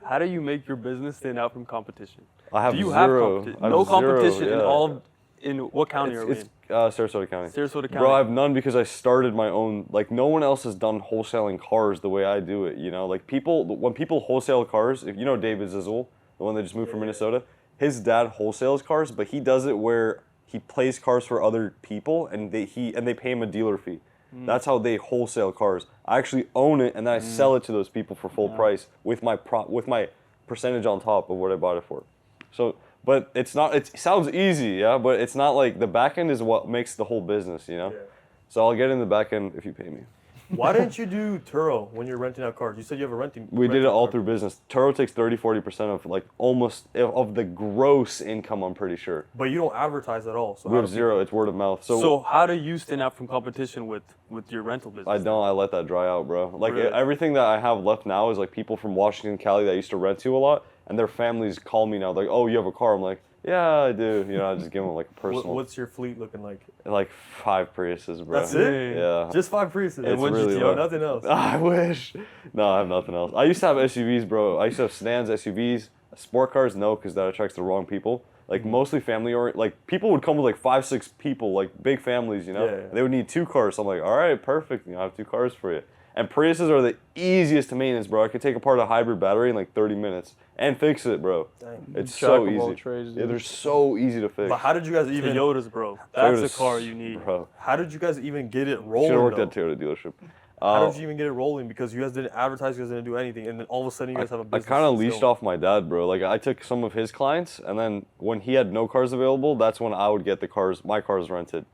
How do you make your business stand out from competition? I have Do you zero. have I competition? have No zero, competition in yeah. all. In what county are we It's in? Sarasota County. Sarasota County. Bro, I have none because I started my own. Like, no one else has done wholesaling cars the way I do it. You know, like when people wholesale cars, if you know David Zazul, the one that just moved from Minnesota, his dad wholesales cars, but he does it where he plays cars for other people and they pay him a dealer fee. That's how they wholesale cars. I actually own it and then I sell it to those people for full price with my percentage on top of what I bought it for. So. But it's not. It sounds easy, yeah. But it's not like the back end is what makes the whole business, you know. Yeah. So I'll get in the back end if you pay me. Why didn't you do Turo when you're renting out cars? You said you have a renting. We did it rental all car. through business. Turo takes 30-40% of like almost of the gross income. I'm pretty sure. But you don't advertise at all. So We how have do zero. It's word of mouth. So how do you stand out from competition with your rental business? I don't. I let that dry out, bro. Like Really? everything that I have left now is like people from Washington, Cali that I used to rent to a lot, and their families call me now. Like, oh, you have a car? I'm like, yeah, I do. You know, I just give them like a personal, What's your fleet looking like? like 5 Priuses, bro. That's it? Yeah. Just 5 Priuses. It's What'd you really do? low. Nothing else. I wish. No, I have nothing else. I used to have SUVs, bro. I used to have sedans, SUVs, sport cars. No, because that attracts the wrong people. Like mostly family or like people would come with like 5-6 people, like big families, you know. Yeah. They would need 2 cars. So I'm like, all right, perfect. You know, I have 2 cars for you. And Priuses are the easiest to maintenance, bro. I could take apart a hybrid battery in like 30 minutes and fix it, bro. Dang. It's Jack so of all easy. trades, Yeah, dude. they're so easy to fix. But how did you guys even? Toyotas, bro. That's Toyotas, the car you need. bro. How did you guys even get it Should rolling? have worked though? at Toyota dealership. How did you even get it rolling? Because you guys didn't advertise, you guys didn't do anything, and then all of a sudden you guys have a I business. kind of that's leashed going. off my dad, bro. Like I took some of his clients, and then when he had no cars available, that's when I would get my cars rented.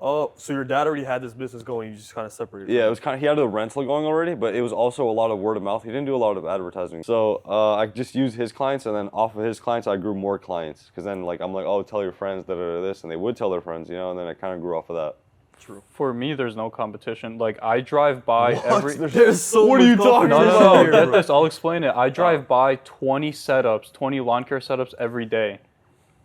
Oh, so your dad already had this business going. You just kind of separated. Yeah, it was kind of he had a rental going already, but it was also a lot of word of mouth. He didn't do a lot of advertising, so I just used his clients, and then off of his clients, I grew more clients. Cause then like I'm like, oh, tell your friends that are this, and they would tell their friends, you know, and then it kind of grew off of that. True. For me, there's no competition. Like I drive by every. There's so What are much you talking No, competition no, no. here, Get bro. this. I'll explain it. I drive by 20 setups, 20 lawn care setups every day.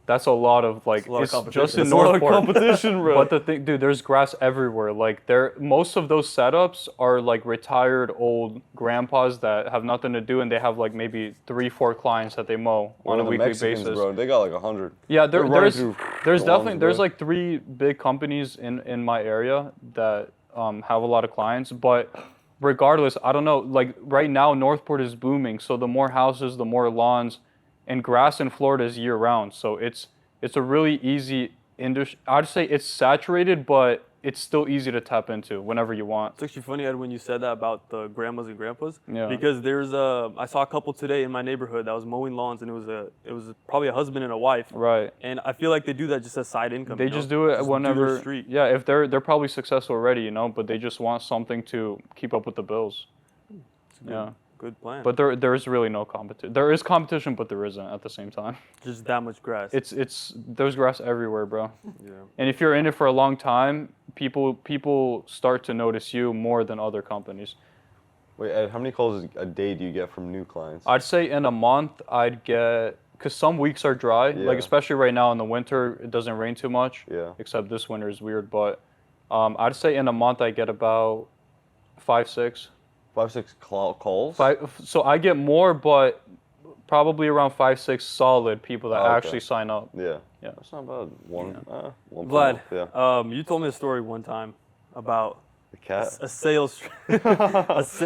That's a lot of like. a lot of It's competition. just in It's a lot of Northport. competition, bro. But the thing, dude, there's grass everywhere. Like most of those setups are like retired old grandpas that have nothing to do, and they have like maybe 3-4 clients that they mow on a the weekly Mexicans, basis. bro, they got like 100. Yeah, They're running there's through there's the definitely lawns, there's bro. like 3 big companies in my area that have a lot of clients, but regardless, I don't know. Like right now, Northport is booming, so the more houses, the more lawns, and grass in Florida is year round. So it's a really easy industry. I'd say it's saturated, but it's still easy to tap into whenever you want. It's actually funny, Ed, when you said that about the grandmas and grandpas. Yeah. Because I saw a couple today in my neighborhood that was mowing lawns, and it was probably a husband and a wife. Right. And I feel like they do that just as side income. They you know? just do it Just whenever. Do the street. Yeah, if they're probably successful already, you know, but they just want something to keep up with the bills. Yeah. Good plan. But there is really no competition. There is competition, but there isn't at the same time. just that much grass. It's there's grass everywhere, bro. yeah. And if you're in it for a long time, people start to notice you more than other companies. Wait, Ed, how many calls a day do you get from new clients? I'd say in a month I'd get, because some weeks are dry, Yeah. like especially right now in the winter, it doesn't rain too much. Yeah. Except this winter is weird, but I'd say in a month I get about 5, 6. 5, 6 calls? So I get more, but probably around 5, 6 solid people that Oh, okay. actually sign up. Yeah. Yeah. That's not bad. One per Vlad, month, yeah. you told me a story one time about The cat. a sales,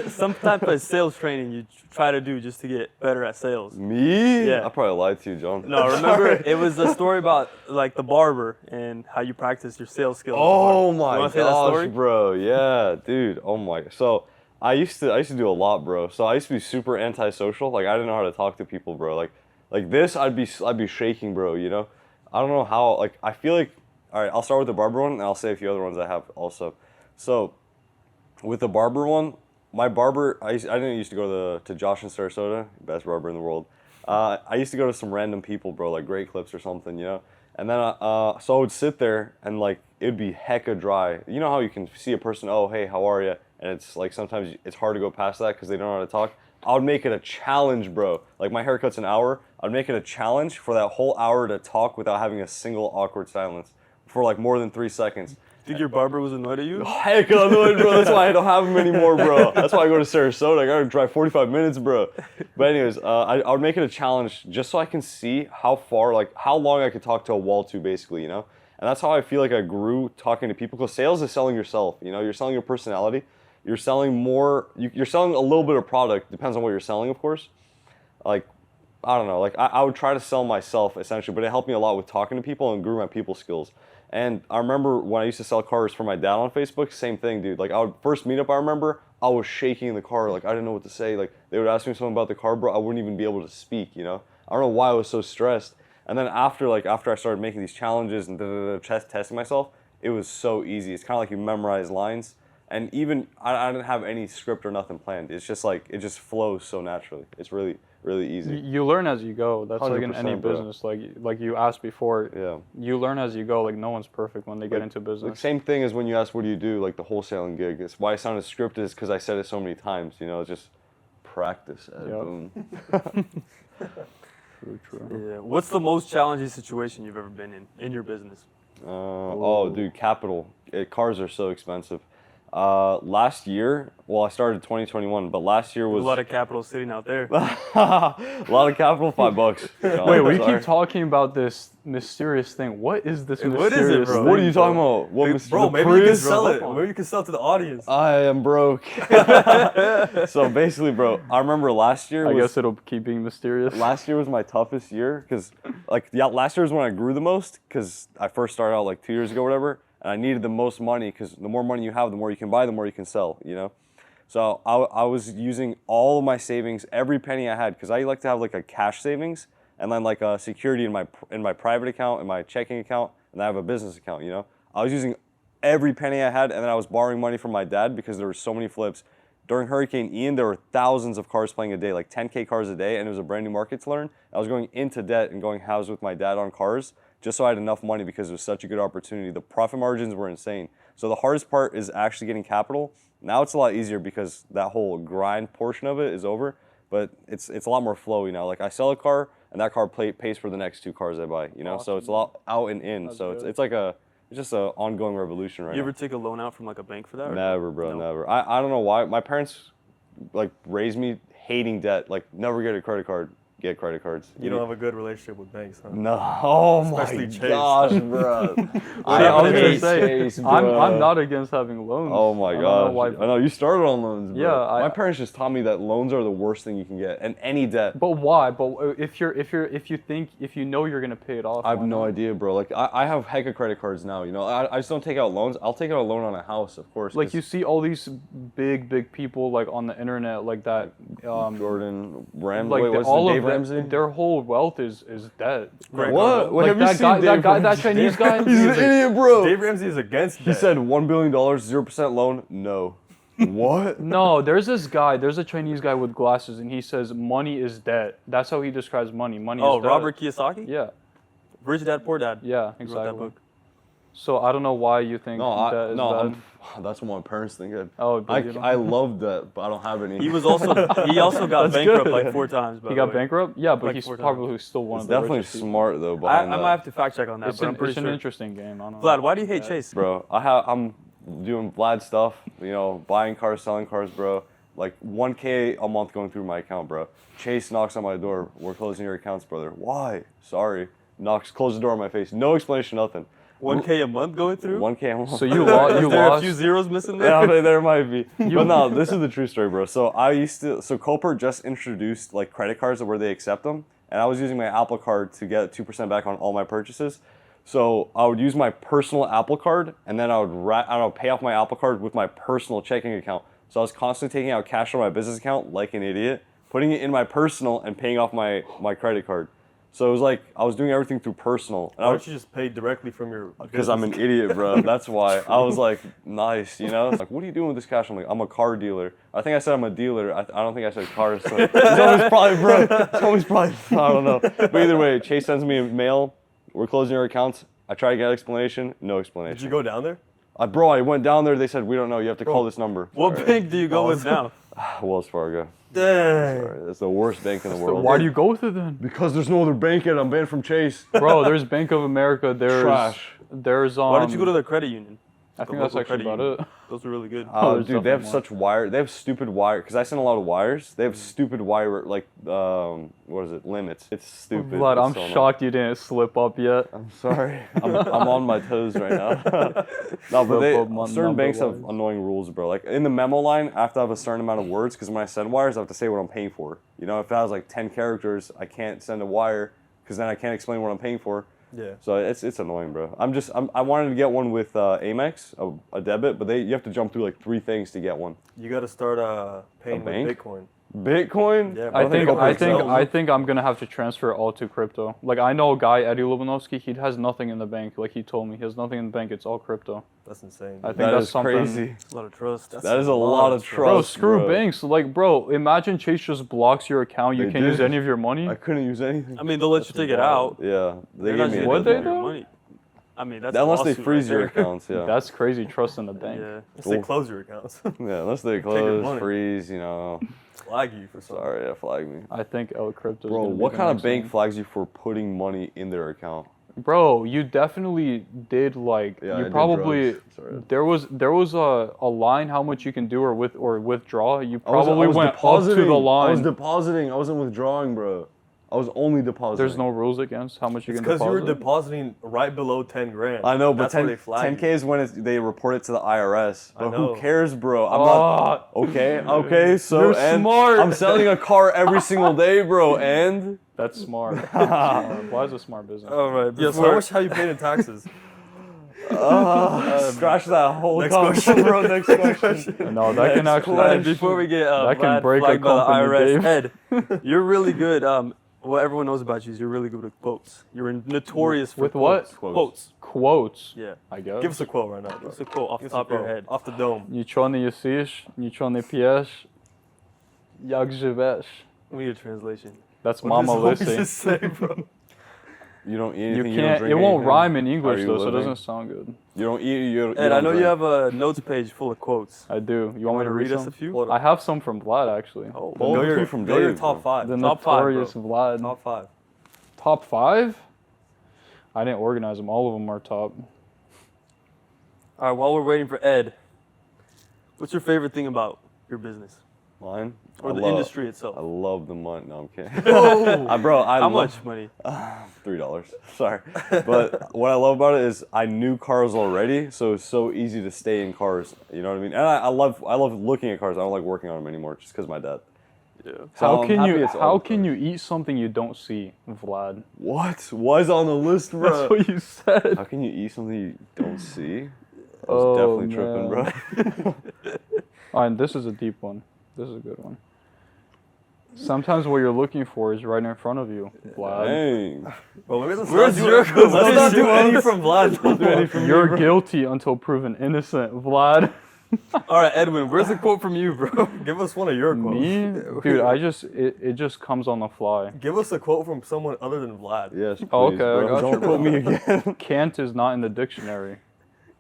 some type of sales training you try to do just to get better at sales. Me? Yeah. I probably lied to you, John. No, remember it was a story about like the barber and how you practice your sales skills. Oh You my wanna say that story? gosh, bro. Yeah, dude. Oh my. So I used to do a lot, bro. So I used to be super antisocial. Like I didn't know how to talk to people, bro. Like this, I'd be shaking, bro. You know, I don't know how. Like I feel like. All right, I'll start with the barber one, and I'll say a few other ones I have also. So with the barber one, my barber, I didn't used to go to Josh in Sarasota, best barber in the world. I used to go to some random people, bro, like Great Clips or something, you know. And then so I would sit there and like it'd be hecka dry. You know how you can see a person, oh hey, how are you? And it's like sometimes it's hard to go past that because they don't know how to talk. I would make it a challenge, bro. Like my haircut's an hour. I'd make it a challenge for that whole hour to talk without having a single awkward silence for like more than 3 seconds. Think your barber was annoyed at you? Heck, annoyed, bro. That's why I don't have them anymore, bro. That's why I go to Sarasota. I gotta drive 45 minutes, bro. But anyways, I would make it a challenge just so I can see how far, like how long I could talk to a wall to, basically, you know. And that's how I feel like I grew talking to people. Because sales is selling yourself. You know, you're selling your personality. You're selling more. You're selling a little bit of product. Depends on what you're selling, of course. Like, I don't know. Like I would try to sell myself essentially, but it helped me a lot with talking to people and grew my people skills. And I remember when I used to sell cars for my dad on Facebook, same thing, dude. Like I would first meet up, I remember, I was shaking in the car. Like I didn't know what to say. Like they would ask me something about the car, bro. I wouldn't even be able to speak, you know? I don't know why I was so stressed. And then after I started making these challenges and testing myself, it was so easy. It's kind of like you memorize lines. And even, I didn't have any script or nothing planned. It's just like, it just flows so naturally. It's really, really easy. You learn as you go. That's like in any 100%, bro. business. Like you asked before. Yeah. You learn as you go. Like no one's perfect when they get into Like business. same thing as when you ask what do you do, like the wholesaling gig. It's why it sounded scripted is because I said it so many times. You know, it's just practice. Yep. Boom. True. Yeah. What's the most challenging situation you've ever been in your business? Oh, dude, capital. Cars are so expensive. Last year, well, I started 2021, but last year There's was a lot of capital sitting out there. a lot of capital, $5. John, Wait, we sorry. keep talking about this mysterious thing. What is this mysterious What is it, bro? What are you talking about? What Bro, the maybe you can Prius? sell it. Maybe you can sell it to the audience. I am broke. So basically, bro, I remember last year. I was, guess it'll keep being mysterious. last year was my toughest year because, like, yeah, last year was when I grew the most because I first started out like 2 years ago, or whatever, and I needed the most money because the more money you have, the more you can buy, the more you can sell, you know. So I was using all of my savings, every penny I had, because I like to have like a cash savings and then like a security in my private account, in my checking account, and I have a business account, you know. I was using every penny I had, and then I was borrowing money from my dad because there were so many flips. During Hurricane Ian, there were thousands of cars playing a day, like 10K cars a day, and it was a brand new market to learn. I was going into debt and going halves with my dad on cars just so I had enough money because it was such a good opportunity. The profit margins were insane. So the hardest part is actually getting capital. Now it's a lot easier because that whole grind portion of it is over, but it's a lot more flowy now. Like I sell a car, and that car pays for the next 2 cars I buy, you know? So it's a lot out and in. That's So good. it's like it's just an ongoing revolution right You now. ever take a loan out from like a bank for that? or- Never, bro, No. never. I don't know why. My parents like raised me hating debt. Like never get a credit card, get credit cards. You don't have a good relationship with banks, huh? No. Oh my Especially Chase. gosh, bro. I was hate gonna say, Chase, I'm bro. not against having loans. Oh my I don't know gosh. why- I know you started on loans, bro. Yeah, my parents just taught me that loans are the worst thing you can get, and any debt. But why? But if you know you're gonna pay it off. I have why no not? idea, bro. Like I have hecka credit cards now. You know, I just don't take out loans. I'll take out a loan on a house, of course. Like 'cause you see all these big people like on the internet like that. Jordan Ram. Like Wait, what's all Dave of Ramsey? their whole wealth is debt. Greg What? Cardone. Wait, Like have you that seen guy, Dave that Ramsey? Chinese guy. He's an idiot, bro. Dave Ramsey is against He that. said $1 billion, 0% loan. No. What? No, there's a Chinese guy with glasses, and he says money is debt. That's how he describes money. Money Oh, is debt. Robert Kiyosaki? Yeah, Rich Dad, Poor Dad. yeah, He wrote that exactly. book. So I don't know why you think that is bad. That's what my parents think. Oh, but you don't- I love that, but I don't have any. He also got That's bankrupt good. like 4 times. By He the got way. bankrupt? Yeah, but Like he's 4 times. probably still one It's of the definitely richest people. smart though. I Behind might that. have to fact check on that, but I'm pretty It's an sure. interesting game. I don't know. Vlad, why do you hate Chase? Bro, I'm doing Vlad stuff. You know, buying cars, selling cars, bro. Like 1K a month going through my account, bro. Chase knocks on my door. We're closing your accounts, brother. Why? Sorry. Closes the door in my face. No explanation, nothing. 1K a month going through? 1K a month. So you lost. You Is there a lost. few zeros missing there? Yeah, I mean, there might be. But no, this is the true story, bro. So Copart just introduced like credit cards where they accept them, and I was using my Apple Card to get 2% back on all my purchases. So I would use my personal Apple Card, and then I would pay off my Apple Card with my personal checking account. So I was constantly taking out cash from my business account like an idiot, putting it in my personal, and paying off my credit card. So it was like I was doing everything through personal. Why don't you just pay directly from your? Because I'm an idiot, bro. That's why. I was like, nice, you know? Like, what are you doing with this cash? I'm like, I'm a car dealer. I think I said I'm a dealer. I don't think I said cars. So it's always probably, bro. It's always probably, I don't know. But either way, Chase sends me a mail. We're closing your accounts. I try to get an explanation. No explanation. Did you go down there? Bro, I went down there. They said, we don't know. You have to call this number. What Alright. bank do you go with now? Wells Fargo. Dang. Sorry, that's the worst bank in the So world. why do you go with it then? Because there's no other bank yet. I'm banned from Chase. Bro, there's Bank of America. There's Trash. There's Why don't you go to the credit union? I think the that's local actually credit about union? it. Those are really good. there's Dude, they have definitely such they have stupid wire, because I send a lot of wires. They have stupid wire, like, what is it, limits. It's stupid. Vlad, It's I'm so annoying. shocked you didn't slip up yet. I'm sorry. I'm on my toes right now. No, but Slip up my certain banks have number-wise. annoying rules, bro. Like, in the memo line, I have to have a certain amount of words, because when I send wires, I have to say what I'm paying for. You know, if it has, like, 10 characters, I can't send a wire, because then I can't explain what I'm paying for. Yeah. So it's annoying, bro. I wanted to get one with Amex, a debit, but you have to jump through like 3 things to get one. You got to start paying with bank? Bitcoin. Bitcoin? Yeah, I don't think Copart sells. I think I'm gonna have to transfer it all to crypto. Like I know a guy, Eddie Lubanovsky, he has nothing in the bank. Like he told me, he has nothing in the bank. It's all crypto. That's insane. I think That that's is something. crazy. A lot of trust. That is a lot of trust. Bro, screw bro. banks. Like, bro, imagine Chase just blocks your account. You They can't did. use any of your money. I couldn't use anything. I mean, they'll let you take it out. Yeah, they They're gave not me gonna a Would take they, deadline. your though? money. I mean, that's Unless a they lawsuit freeze right your there. accounts, yeah. That's crazy trust in the bank. Yeah. If they Cool. close your accounts, Yeah, unless they your close, money. freeze, you know. flag you for something. Sorry, yeah, flag me. I think El Crypto. Bro, what kind of bank flags you for putting money in their account? Bro, you definitely did like Yeah, I you did probably drugs. Sorry. there was a line how much you can do or withdraw. You I was probably went up to depositing. the I was line. depositing. I wasn't withdrawing, bro. I was only depositing. There's no rules against how much you It's can because you deposit. were depositing right below 10 grand. I know, but That's where they flag 10K is when they report it to the IRS. But know. who cares, bro? I'm Oh, not. Okay. So You're and smart. I'm selling a car every single day, bro. And that's smart. That's smart. Why is a smart business? All right. Yeah, Yes. so- How much have you paid in taxes? scratch that whole Next comment, question. bro. Next question. No, that can actually. Vlad, before we get That can Vlad break a flagged by the company, IRS, Ed, you're really good. What everyone knows about you is you're really good with quotes. You're notorious for With what? quotes. Quotes. Quotes. Yeah. I guess. Give us a quote right now, bro. What's a quote off the Give us a top of your quote. head? Off the dome. Ничего не ешь, ничего не пьешь, як живешь. We need a translation. That's What Mama does Lissy. this say, bro? You don't eat You anything. You, don't can't. drink It won't anything? rhyme in How are English you though, so it living? doesn't sound good. You don't eat. You Ed, I don't know you drink. have a notes page full of quotes. I do. You want me to read us a some? few? Hold I on. have some from Vlad actually. Oh, Hold Go on. your, From go your Dave, top bro. 5. The Top five, notorious Vlad. Top 5. Top 5? I didn't organize them. All of them are top. all right. While we're waiting for Ed, what's your favorite thing about your business Mine. or I the love- industry itself? I love the money. No, I'm kidding. Oh, Bro, I how love much money? $3. Sorry, but what I love about it is I knew cars already, so it's so easy to stay in cars. You know what I mean? And I love looking at cars. I don't like working on them anymore, just because of my dad. Yeah. So How I'm can happy you it's all how the can cars. you eat something you don't see, Vlad? What? Why is it on the list, bro? That's what you said. How can you eat something you don't see? I was Oh, definitely tripping, bro. And this is a deep one. This is a good one. Sometimes what you're looking for is right in front of you, Vlad. Dang. Well, let's Where's not your let's not do quotes? any from Vlad. You're guilty until proven innocent, Vlad. All right, Edwin, where's the quote from you, bro? Give us one of your quotes. Me, dude, it just comes on the fly. Give us a quote from someone other than Vlad. Yes, please, Oh, okay, bro. I got you, Don't bro. quote me again. Can't is not in the dictionary.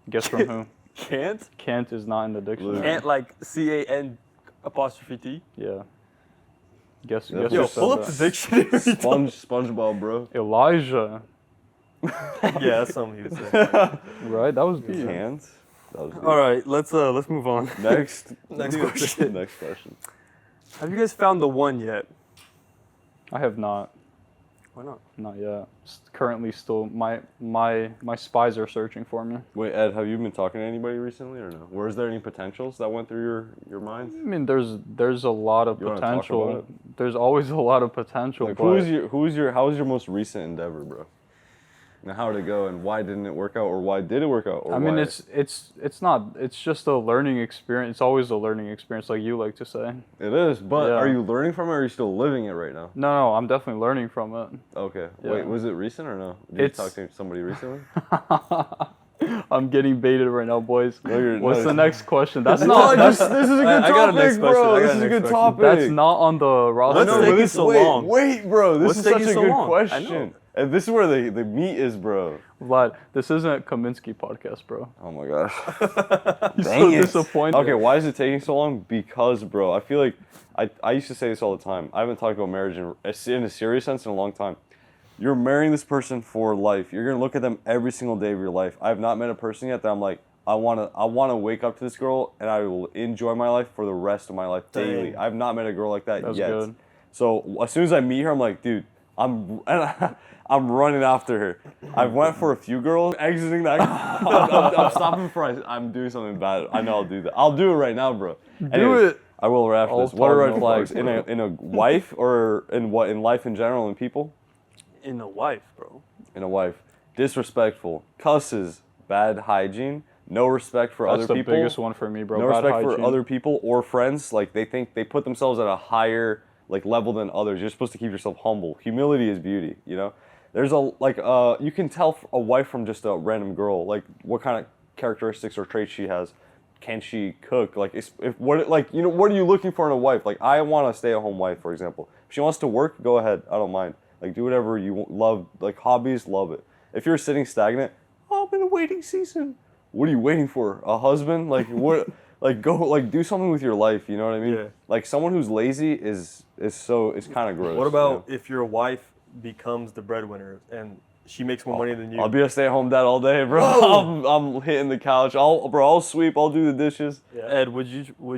Guess from who? Can't? Can't is not in the dictionary. Can't like CAN''T? Yeah. Guess. Yo, Guess Yo, who said pull up that? the dictionary. SpongeBob, bro. Elijah. Yeah, that's something he would say. Right? That was deep. Can't. That was deep. All right, let's move on. Next. Next question. Next question. Have you guys found the one yet? I have not. Why not? Not yet. Currently, still my spies are searching for me. Wait, Ed, have you been talking to anybody recently or no? Were there any potentials that went through your mind? I mean, there's a lot of You wanna talk about potential. it? There's always a lot of potential. Like, but how was your most recent endeavor, bro? And how did it go, and why didn't it work out, or why did it work out? Or I mean, why- it's not. It's just a learning experience. It's always a learning experience, like you like to say. It is, but Yeah. are you learning from it, or are you still living it right now? No, I'm definitely learning from it. Okay. Yeah. Wait, was it recent or no? Did It's- you talk to somebody recently? I'm getting baited right now, boys. No, What's no. the next question? That's No, not. this is a good I got a next topic, question. bro. I got This a is a next good question. topic. That's not on the roster. What's I know, taking but this, so wait, long? Wait, bro. This What's is such taking a so good long? I know. question. And this is where the meat is, bro. Vlad, this isn't a Kaminsky podcast, bro. Oh my gosh. He's Dang so it. disappointed. Okay, why is it taking so long? Because, bro, I feel like I used to say this all the time. I haven't talked about marriage in a serious sense in a long time. You're marrying this person for life. You're gonna look at them every single day of your life. I have not met a person yet that I'm like, I wanna wake up to this girl and I will enjoy my life for the rest of my life daily. Dang. I have not met a girl like that That's yet. good. So as soon as I meet her, I'm like, dude, I'm running after her. I went for a few girls, exiting that. I'm stopping before I'm doing something bad. I know I'll do that. I'll do it right now, bro. Do it. I will right after I'll this. What are talk red no flags fucks, in a wife, or in life in general, in people? In a wife, bro. In a wife, disrespectful, cusses, bad hygiene, no respect for That's other the people. biggest one for me, bro. No Bad respect hygiene. for other people or friends. Like they put themselves at a higher level than others. You're supposed to keep yourself humble. Humility is beauty. You know, there's you can tell a wife from just a random girl, like what kind of characteristics or traits she has. Can she cook? Like what are you looking for in a wife? Like I want a stay-at-home wife, for example. If she wants to work, go ahead. I don't mind. Like do whatever you love. Like hobbies, love it. If you're sitting stagnant, oh, I'm in a waiting season. What are you waiting for? A husband? Like what? Like go do something with your life. You know what I mean? Yeah. Like someone who's lazy is kind of gross. What about you if your wife becomes the breadwinner and she makes more money than you? know? I'll be a stay-at-home dad all day, bro. I'm hitting the couch. I'll sweep. I'll do the dishes. Yeah. Ed, would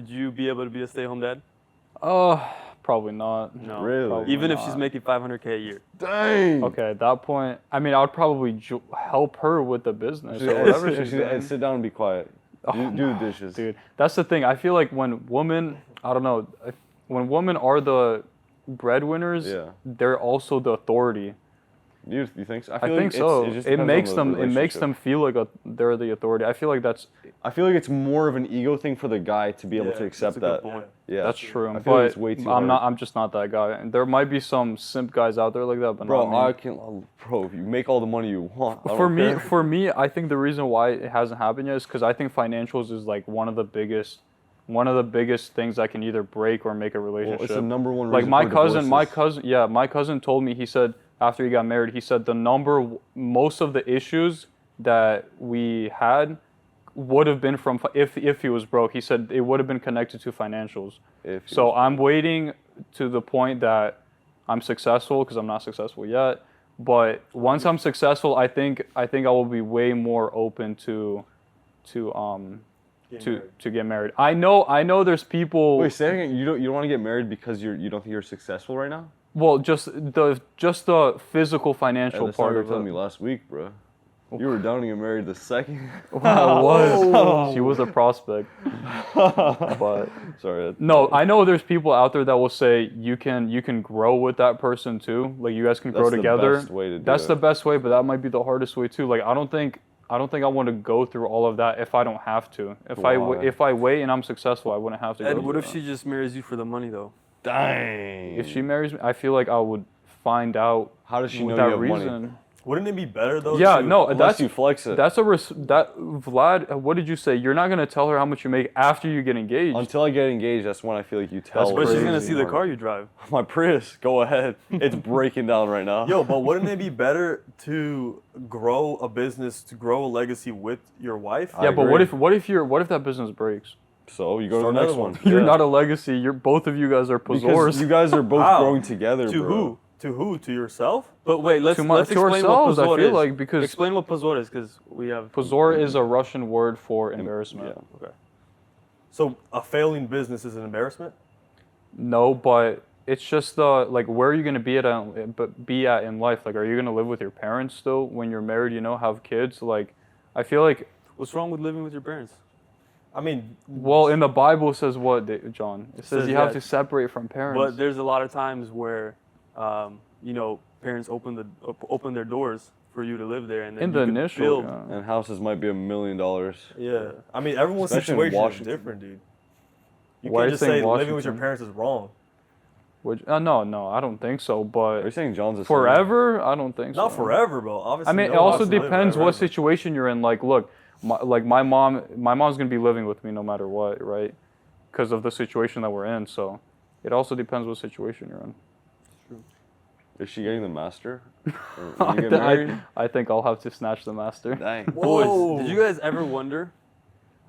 you be able to be a stay-home dad? Probably not. No. Really? Probably Even if not. she's making $500K a year. Dang. Okay, at that point, I mean, I would probably help her with the business or Ed, whatever sit- she's Ed, doing. sit down and be quiet. Do the dishes. Dude, that's the thing. I feel like when women, I don't know, when women are the breadwinners, Yeah. they're also the authority. You think so? I think so. just It depends makes on the them relationship. feel like they're the authority. I feel like that's I feel like it's more of an ego thing for the guy to be able Yeah, to accept that's a good that. point. Yeah, that's true. I feel But like it's way too hard. I'm just not that guy. And there might be some simp guys out there like that, but Bro, not me. Bro, you make all the money you want. I don't For care. me, I think the reason why it hasn't happened yet is because I think financials is like one of the biggest things that can either break or make a Well, relationship. it's the number one Like reason my for cousin, divorces. my cousin told me, he said after he got married, he said most of the issues that we had would have been from if he was broke. He said it would have been connected to financials. If he So was- I'm waiting to the point that I'm successful, because I'm not successful yet. But once I'm successful, I think I will be way more open to get married. I know there's people. Wait, say again. You don't want to get married because you don't think you're successful right now? Well, just the physical financial That's what part you were of telling me it. last week, bro. You were down to get married the second. I was. She was a prospect. But Sorry. no, I know there's people out there that will say you can grow with that person too. Like you guys can grow That's the together. best way to do That's it. the best way, but that might be the hardest way too. Like I don't think I want to go through all of that if I don't have to. Why? If I wait and I'm successful, I wouldn't have to. Ed, go what through if she just marries you for the money though? Dang. that. If she marries me, I feel like I would find out How does she know that you have reason. money? Wouldn't it be better though? Yeah, to- no, Unless that's you flex it. that Vlad. What did you say? You're not gonna tell her how much you make after you get engaged. Until I get engaged, that's when I feel like you tell. That's But she's crazy. gonna see the car you drive. My Prius, go ahead. It's breaking down right now. Yo, but wouldn't it be better to grow a business, to grow a legacy with your wife? I yeah, but agree. what if that business breaks? So you go Start to the next another one. one. You're Yeah. not a legacy. You're both of you guys are Because possors. you guys are both How? growing together, To bro. who? To who? To yourself? But wait, let's To explain ourselves, what I pozor feel is. like, because Explain what pozor is, because we have. pozor is a Russian word for embarrassment. Yeah. Okay. So a failing business is an embarrassment? No, but it's just like where are you gonna be at in life? Like, are you gonna live with your parents still when you're married? You know, have kids. Like, I feel like, What's wrong with living with your parents? I mean, well, in the Bible it says what, John? It says Says you have yeah. to separate from parents. But there's a lot of times where, parents open their doors for you to live there, and then in you the can initial, build. yeah. And houses might be $1 million. yeah. I mean, everyone's Especially in situation is Washington. different, dude. You Why are can't you just say saying living with your Washington? parents is wrong. Which no, I don't think so. Are you But saying John's a forever, I don't think so. Not forever, bro. Obviously, I mean, no it one also wants to live depends forever. what situation you're in. Like, look, my mom's gonna be living with me no matter what, right? Because of the situation that we're in. So, it also depends what situation you're in. Is she getting the master? Or when you get married? I think I'll have to snatch the master. Dang. Whoa. Boys, did you guys ever wonder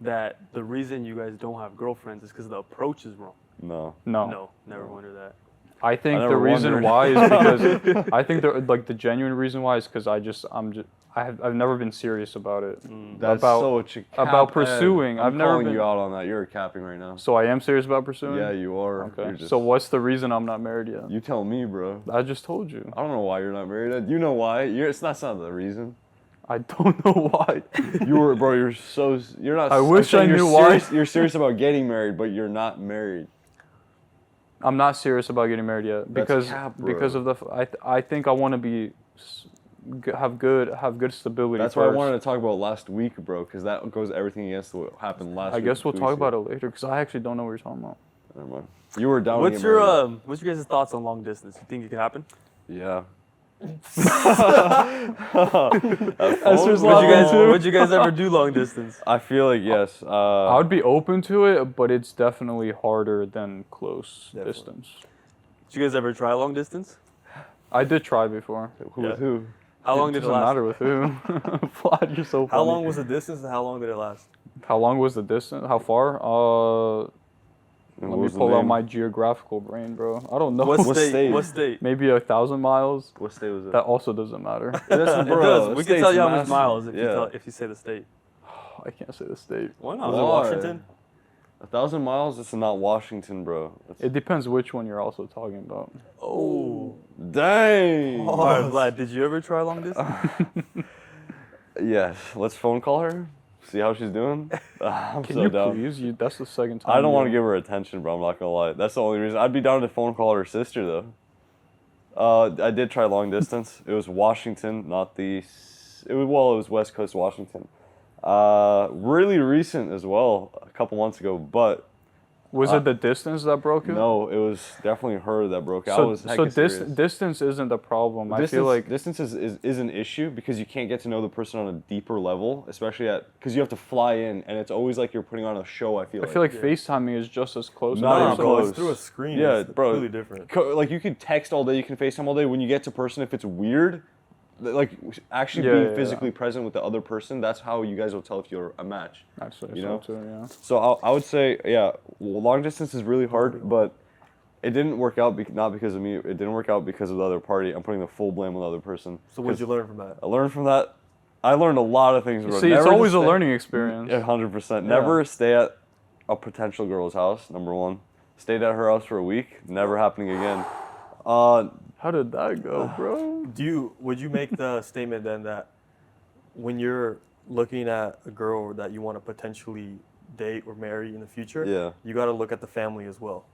that the reason you guys don't have girlfriends is because the approach is wrong? No. No, never wonder that. I think I the never reason wondered. why is because I think the genuine reason why is because I've never been serious about it. That's About- such a about cap, pursuing. Ed. I've I'm never calling been- you out on that. You're capping right now. So I am serious about pursuing. Yeah, you are. Okay. You're just- So what's the reason I'm not married yet? You tell me, bro. I just told you. I don't know why you're not married. Ed. You know why? That's not the reason. I don't know why. Bro. You're not. I I'm wish saying I you're knew why. serious- You're serious about getting married, but you're not married. I'm not serious about getting married yet That's because cap, bro. because of I think I want to be have good stability. That's what I first. wanted to talk about last week, bro, because that goes everything against what happened last I week. guess we'll 2 talk weeks about ago. it later because I actually don't know what you're talking about. Never mind. You were down. What's your guys' thoughts on long distance? You think it could happen? Yeah. Esther's Would you guys ever do long distance? I feel like yes. I would be open to it, but it's definitely harder than close Definitely. distance. Did you guys ever try long distance? I did try before. Who Yeah. with who? How long did it Doesn't last? matter with who. Vlad, you're so funny. How long was the distance and how long did it last? How long was the distance? How far? And Let what me was the pull out name? my geographical brain, bro. I don't know. What What state? state? What state? Maybe 1,000 miles. What state was it? That also doesn't matter. That's It does. We can tell you how much miles if you say the state. I can't say the state. Why not? Was it Why? Washington? 1,000 miles? It's not Washington, bro. It depends which one you're also talking about. Oh. Dang. All right, Vlad. Did you ever try long distance? Yes. Let's phone call her. See how she's doing. I'm Can so you down. please? That's the second time. I don't you- want to give her attention, bro. I'm not gonna lie. That's the only reason. I'd be down to phone call her sister though. I did try long distance. It was Washington, not the. It was West Coast Washington. Really recent as well, a couple months ago. But Was it the distance that broke you? no, it was definitely her that broke. I was hecka serious. Distance isn't the problem. I feel like distance is an issue because you can't get to know the person on a deeper level, especially because you have to fly in, and it's always like you're putting on a show. I feel like FaceTiming is just as close. Not as even Nah, bro, close. it's through a screen. Yeah, It's bro. completely different. Like you can text all day, you can FaceTime all day. When you get to person, if it's weird, like actually Yeah, being yeah, physically present with the other person, that's how you guys will tell if you're a match. Actually, You so know? too, yeah. So I would say, yeah, long distance is really hard, but it didn't work out not because of me. It didn't work out because of the other party. I'm putting the full blame on the other person. So what did you learn from that? I learned from that. I learned a lot of things. Bro. See, it's Never to always a stay- learning experience. 100%. Never stay at a potential girl's house. Number one. Stayed at her house for a week. Never happening again. How did that go, bro? Would you make the statement then that when you're looking at a girl that you want to potentially date or marry in the future, Yeah. you got to look at the family as well?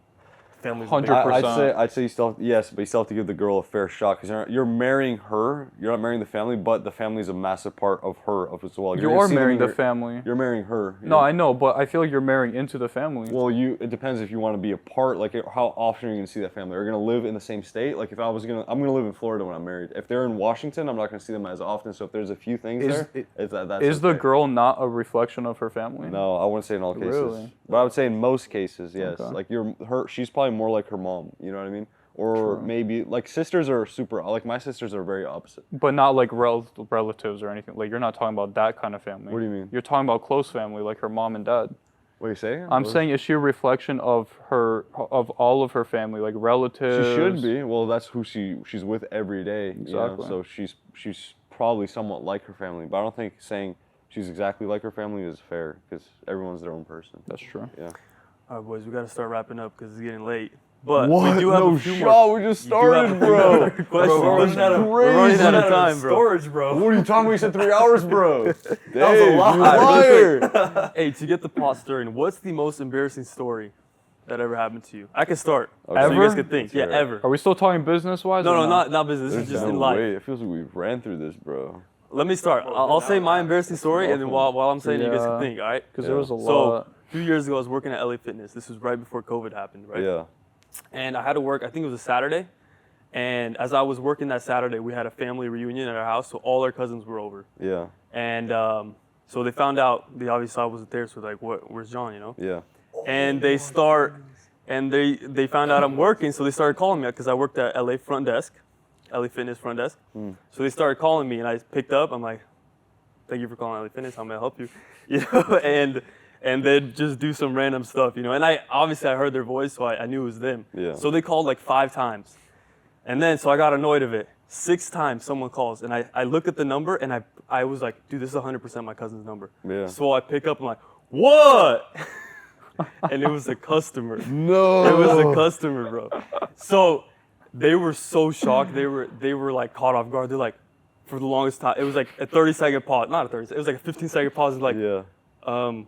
family's 100%. I'd say you still yes, but you still have to give the girl a fair shot because you're marrying her. You're not marrying the family, but the family is a massive part of her as well. You are marrying the family. You're marrying her. No, I know, but I feel like you're marrying into the family. Well, it depends if you want to be a part. Like, how often are you gonna see that family? Are you gonna live in the same state? Like, if I'm gonna live in Florida when I'm married. If they're in Washington, I'm not gonna see them as often. So if there's a few things Is the girl not a reflection of her family? No, I wouldn't say in all cases. Really? But I would say in most cases, yes. Okay. Like she's probably more like her mom. You know what I mean? Or maybe like sisters are super. Like my sisters are very opposite. But not like relatives or anything. Like you're not talking about that kind of family. What do you mean? You're talking about close family, like her mom and dad. What are you saying? I'm saying, is she a reflection of all of her family, like relatives? She should be. Well, that's who she's with every day. Exactly. You know? So she's probably somewhat like her family. But I don't think saying she's exactly like her family is fair because everyone's their own person. That's true. Yeah. All right, boys, we got to start wrapping up because it's getting late. But What? we do have No a few shot. more. We just started, bro. Question. Bro, We're running out of time, bro. Storage, bro. What are you talking about? You said 3 hours, bro. That was a lot. You liar. Hey, to get the pot stirring, what's the most embarrassing story that ever happened to you? I can start. Okay. So you guys Ever? can think. Let's Yeah, hear it. ever. Are we still talking business-wise? No, or no, not business. This There's is just no in life. way. It feels like we ran through this, bro. Let me start. I'll say my embarrassing story, and then while I'm saying it, you guys can think, all right? Because there was a So, lot. a few years ago, I was working at LA Fitness. This was right before COVID happened, right? Yeah. And I had to work, I think it was a Saturday. And as I was working that Saturday, we had a family reunion at our house, so all our cousins were over. Yeah. And so they found out, they obviously saw I wasn't there, so like, where's John, you know? Yeah. And they found out I'm working, so they started calling me because I worked at LA front desk, LA Fitness front desk. So they started calling me, and I picked up. I'm like, "Thank you for calling LA Fitness. How may I help you?" You know, and they'd just do some random stuff, you know. And I heard their voice, so I knew it was them. Yeah. So they called like 5 times, and then so I got annoyed of it. 6 times someone calls, and I look at the number, and I was like, "Dude, this is 100% my cousin's number." Yeah. So I pick up. I'm like, "What?" And it was a customer. No. It was a customer, bro. So they were so shocked. They were like caught off guard. They're like, for the longest time, it was like a 30-second pause. Not a 30. It was like a 15-second pause. Like, Yeah.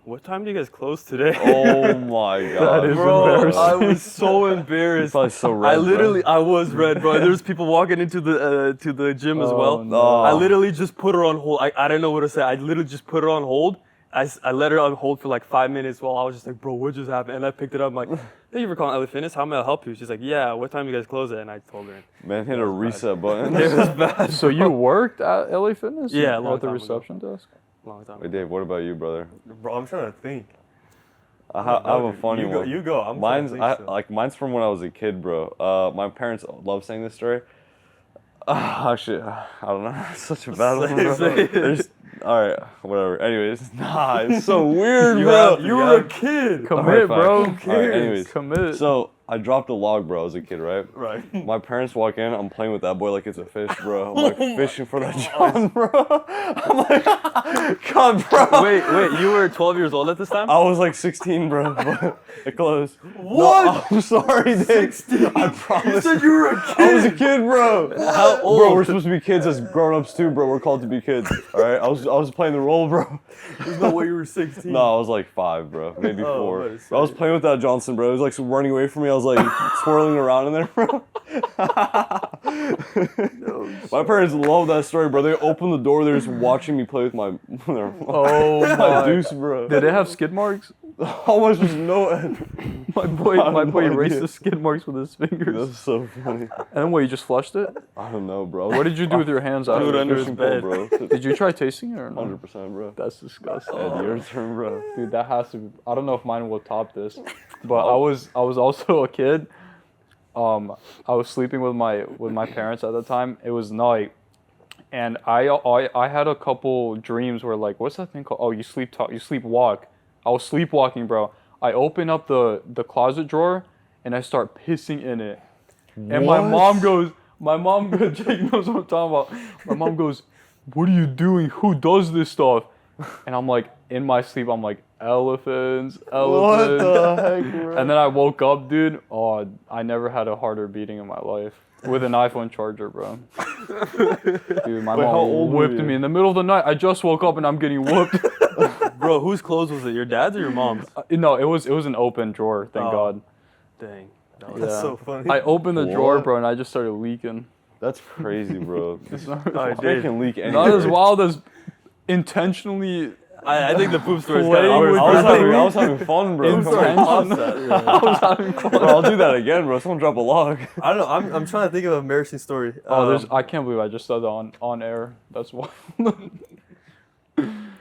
what time do you guys close today? Oh my god. is Bro, embarrassing. I was so embarrassed. Probably so red, I was red, bro. There was people walking into the to the gym as well. no. I literally just put her on hold. I didn't know what to say. I literally just put her on hold. I let her on hold for like 5 minutes while I was just like, bro, what just happened? And I picked it up. I'm like, thank you for calling LA Fitness. How may I help you? She's like, yeah, what time do you guys close at? And I told her. Man, hit a reset button. It was bad. So you worked at LA Fitness? Yeah, a long at the time ago. reception desk? Long time. Wait, Dave, what about you, brother? Bro, I'm trying to think. I have a funny one. You go. I'm trying to think. Mine's from when I was a kid, bro. My parents love saying this story. Actually, I don't know. It's such a bad one, bro. There's, all right, whatever. Anyways, nah, it's so weird, bro. You were a kid. Commit, bro. All right, anyways, Commit. so I dropped a log, bro, as a kid, right? Right. My parents walk in. I'm playing with that boy like it's a fish, bro. I'm like fishing for that John, bro. I'm like, God, bro. Wait, you were 12 years old at this time? I was like 16, bro. But it closed. What? No, I'm sorry, Dave. 16? I promise. You said you were a kid. I was a kid, bro. How old? Bro, we're supposed to be kids as grown-ups too, bro. We're called to be kids. All right. I was playing the role, bro. There's no way you were 16. No, I was like 5, bro. Maybe Oh, 4. what is I was that? playing with that Johnson, bro. He was like running away from me. I was like swirling around in there, bro. My parents love that story, bro. They opened the door. They're just watching me play with my Oh my my. deuce, bro. Did it have skid marks? How much was no? My boy I have no erased idea. the skid marks with his fingers. That's so funny. And then what, you just flushed it? I don't know, bro. What did you do with your hands Threw it after? under his Fishing pole, bed. bro. Did you try tasting it or not? 100%, bro. That's disgusting. Ed, your turn, bro. Dude, that has to be, I don't know if mine will top this. But I was also a kid. I was sleeping with my parents at the time. It was night. And I had a couple dreams where, like, what's that thing called? Oh, you sleepwalk. I was sleepwalking, bro. I open up the closet drawer and I start pissing in it. And my mom goes, Jake knows what I'm talking about. My mom goes, what are you doing? Who does this stuff? And I'm like, in my sleep, I'm like, elephants. What the heck, bro? And then I woke up, dude. Oh, I never had a harder beating in my life. With an iPhone charger, bro. Dude, my Wait, how mom old were whipped you? me in the middle of the night. I just woke up and I'm getting whooped. Bro, whose clothes was it? Your dad's or your mom's? No, it was an open drawer, thank Oh. God. Dang. No, that's Yeah. so funny. I opened the drawer, What? bro, and I just started leaking. That's crazy, bro. I They did. can leak anything. Not as wild as intentionally. I think the poop story is Play kind of with worse. I was having fun, bro. Come on. I was having fun. Bro, I'll do that again, bro. Someone drop a log. I don't know. I'm trying to think of an embarrassing story. Oh, I can't believe I just said that on air. That's wild.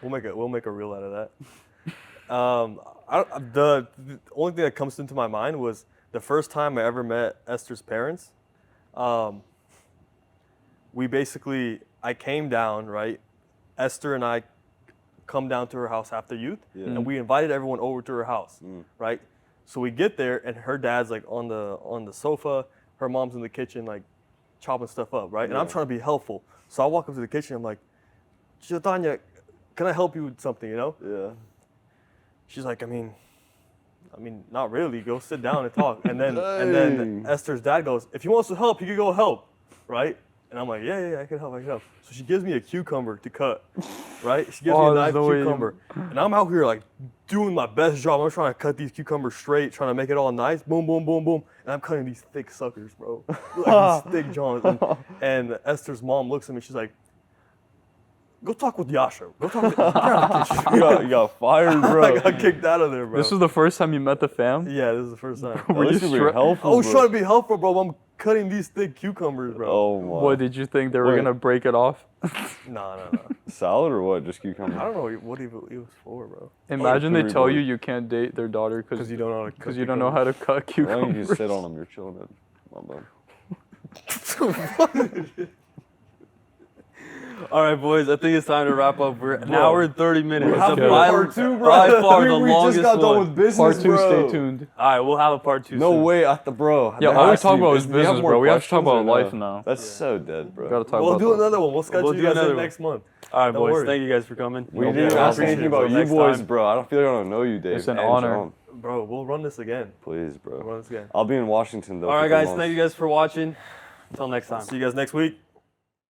We'll make a reel out of that. The only thing that comes into my mind was the first time I ever met Esther's parents. I came down, right? Esther and I come down to her house after youth, Yeah. and we invited everyone over to her house, Mm. right? So we get there, and her dad's like on the sofa, her mom's in the kitchen, like chopping stuff up, right? And I'm Yeah. trying to be helpful, so I walk up to the kitchen, I'm like, Tanya, can I help you with something, you know? Yeah. She's like, I mean, not really. Go sit down and talk. And then Dang. Esther's dad goes, if he wants to help, he can go help, right? And I'm like, yeah, I can help. So she gives me a cucumber to cut, right? She gives me a knife cucumber, and I'm out here like doing my best job. I'm trying to cut these cucumbers straight, trying to make it all nice. Boom, boom, boom, boom, and I'm cutting these thick suckers, bro, like these thick johns. And Esther's mom looks at me. She's like, go talk with Yasha. Go talk with get out of the kitchen. You got fired, bro. I got kicked out of there, bro. This was the first time you met the fam? Yeah, this is the first time. At least you you're being stre- helpful, I was bro. trying to be helpful, bro. But I'm cutting these thick cucumbers, bro. Oh my. What, did you think they were Wait. going to break it off? No. Salad or what? Just cucumber. I don't know what it was for, bro. Imagine they Food tell board. you can't date their daughter Because you don't know how to cut because you don't know how to cut Why don't you cucumbers. just sit on them? You're chilling it. My bad. All right, boys. I think it's time to wrap up. We're an hour and 30 minutes. We It's have a to do by, part two, bro. by far the we longest just got done one. with business, Part 2, bro. stay tuned. All right, we'll have a part 2 No soon. way, bro. Yeah, There all we has to talk be- about is do you have business, more bro. We have to talk questions about or life now. That's so dead, bro. We gotta talk We'll about do that. another one. We'll schedule do you guys another in one. next month. All right, Don't boys. worry. Thank you guys for coming. We No didn't problem. ask anything about you Next boys, time. bro. I don't feel like I don't know you, Dave. It's an and honor. John. Bro, we'll run this again. Please, We'll bro. run this again. I'll be in Washington though. All right, for 3 guys. months. Thank you guys for watching. Until next time. See you guys next week.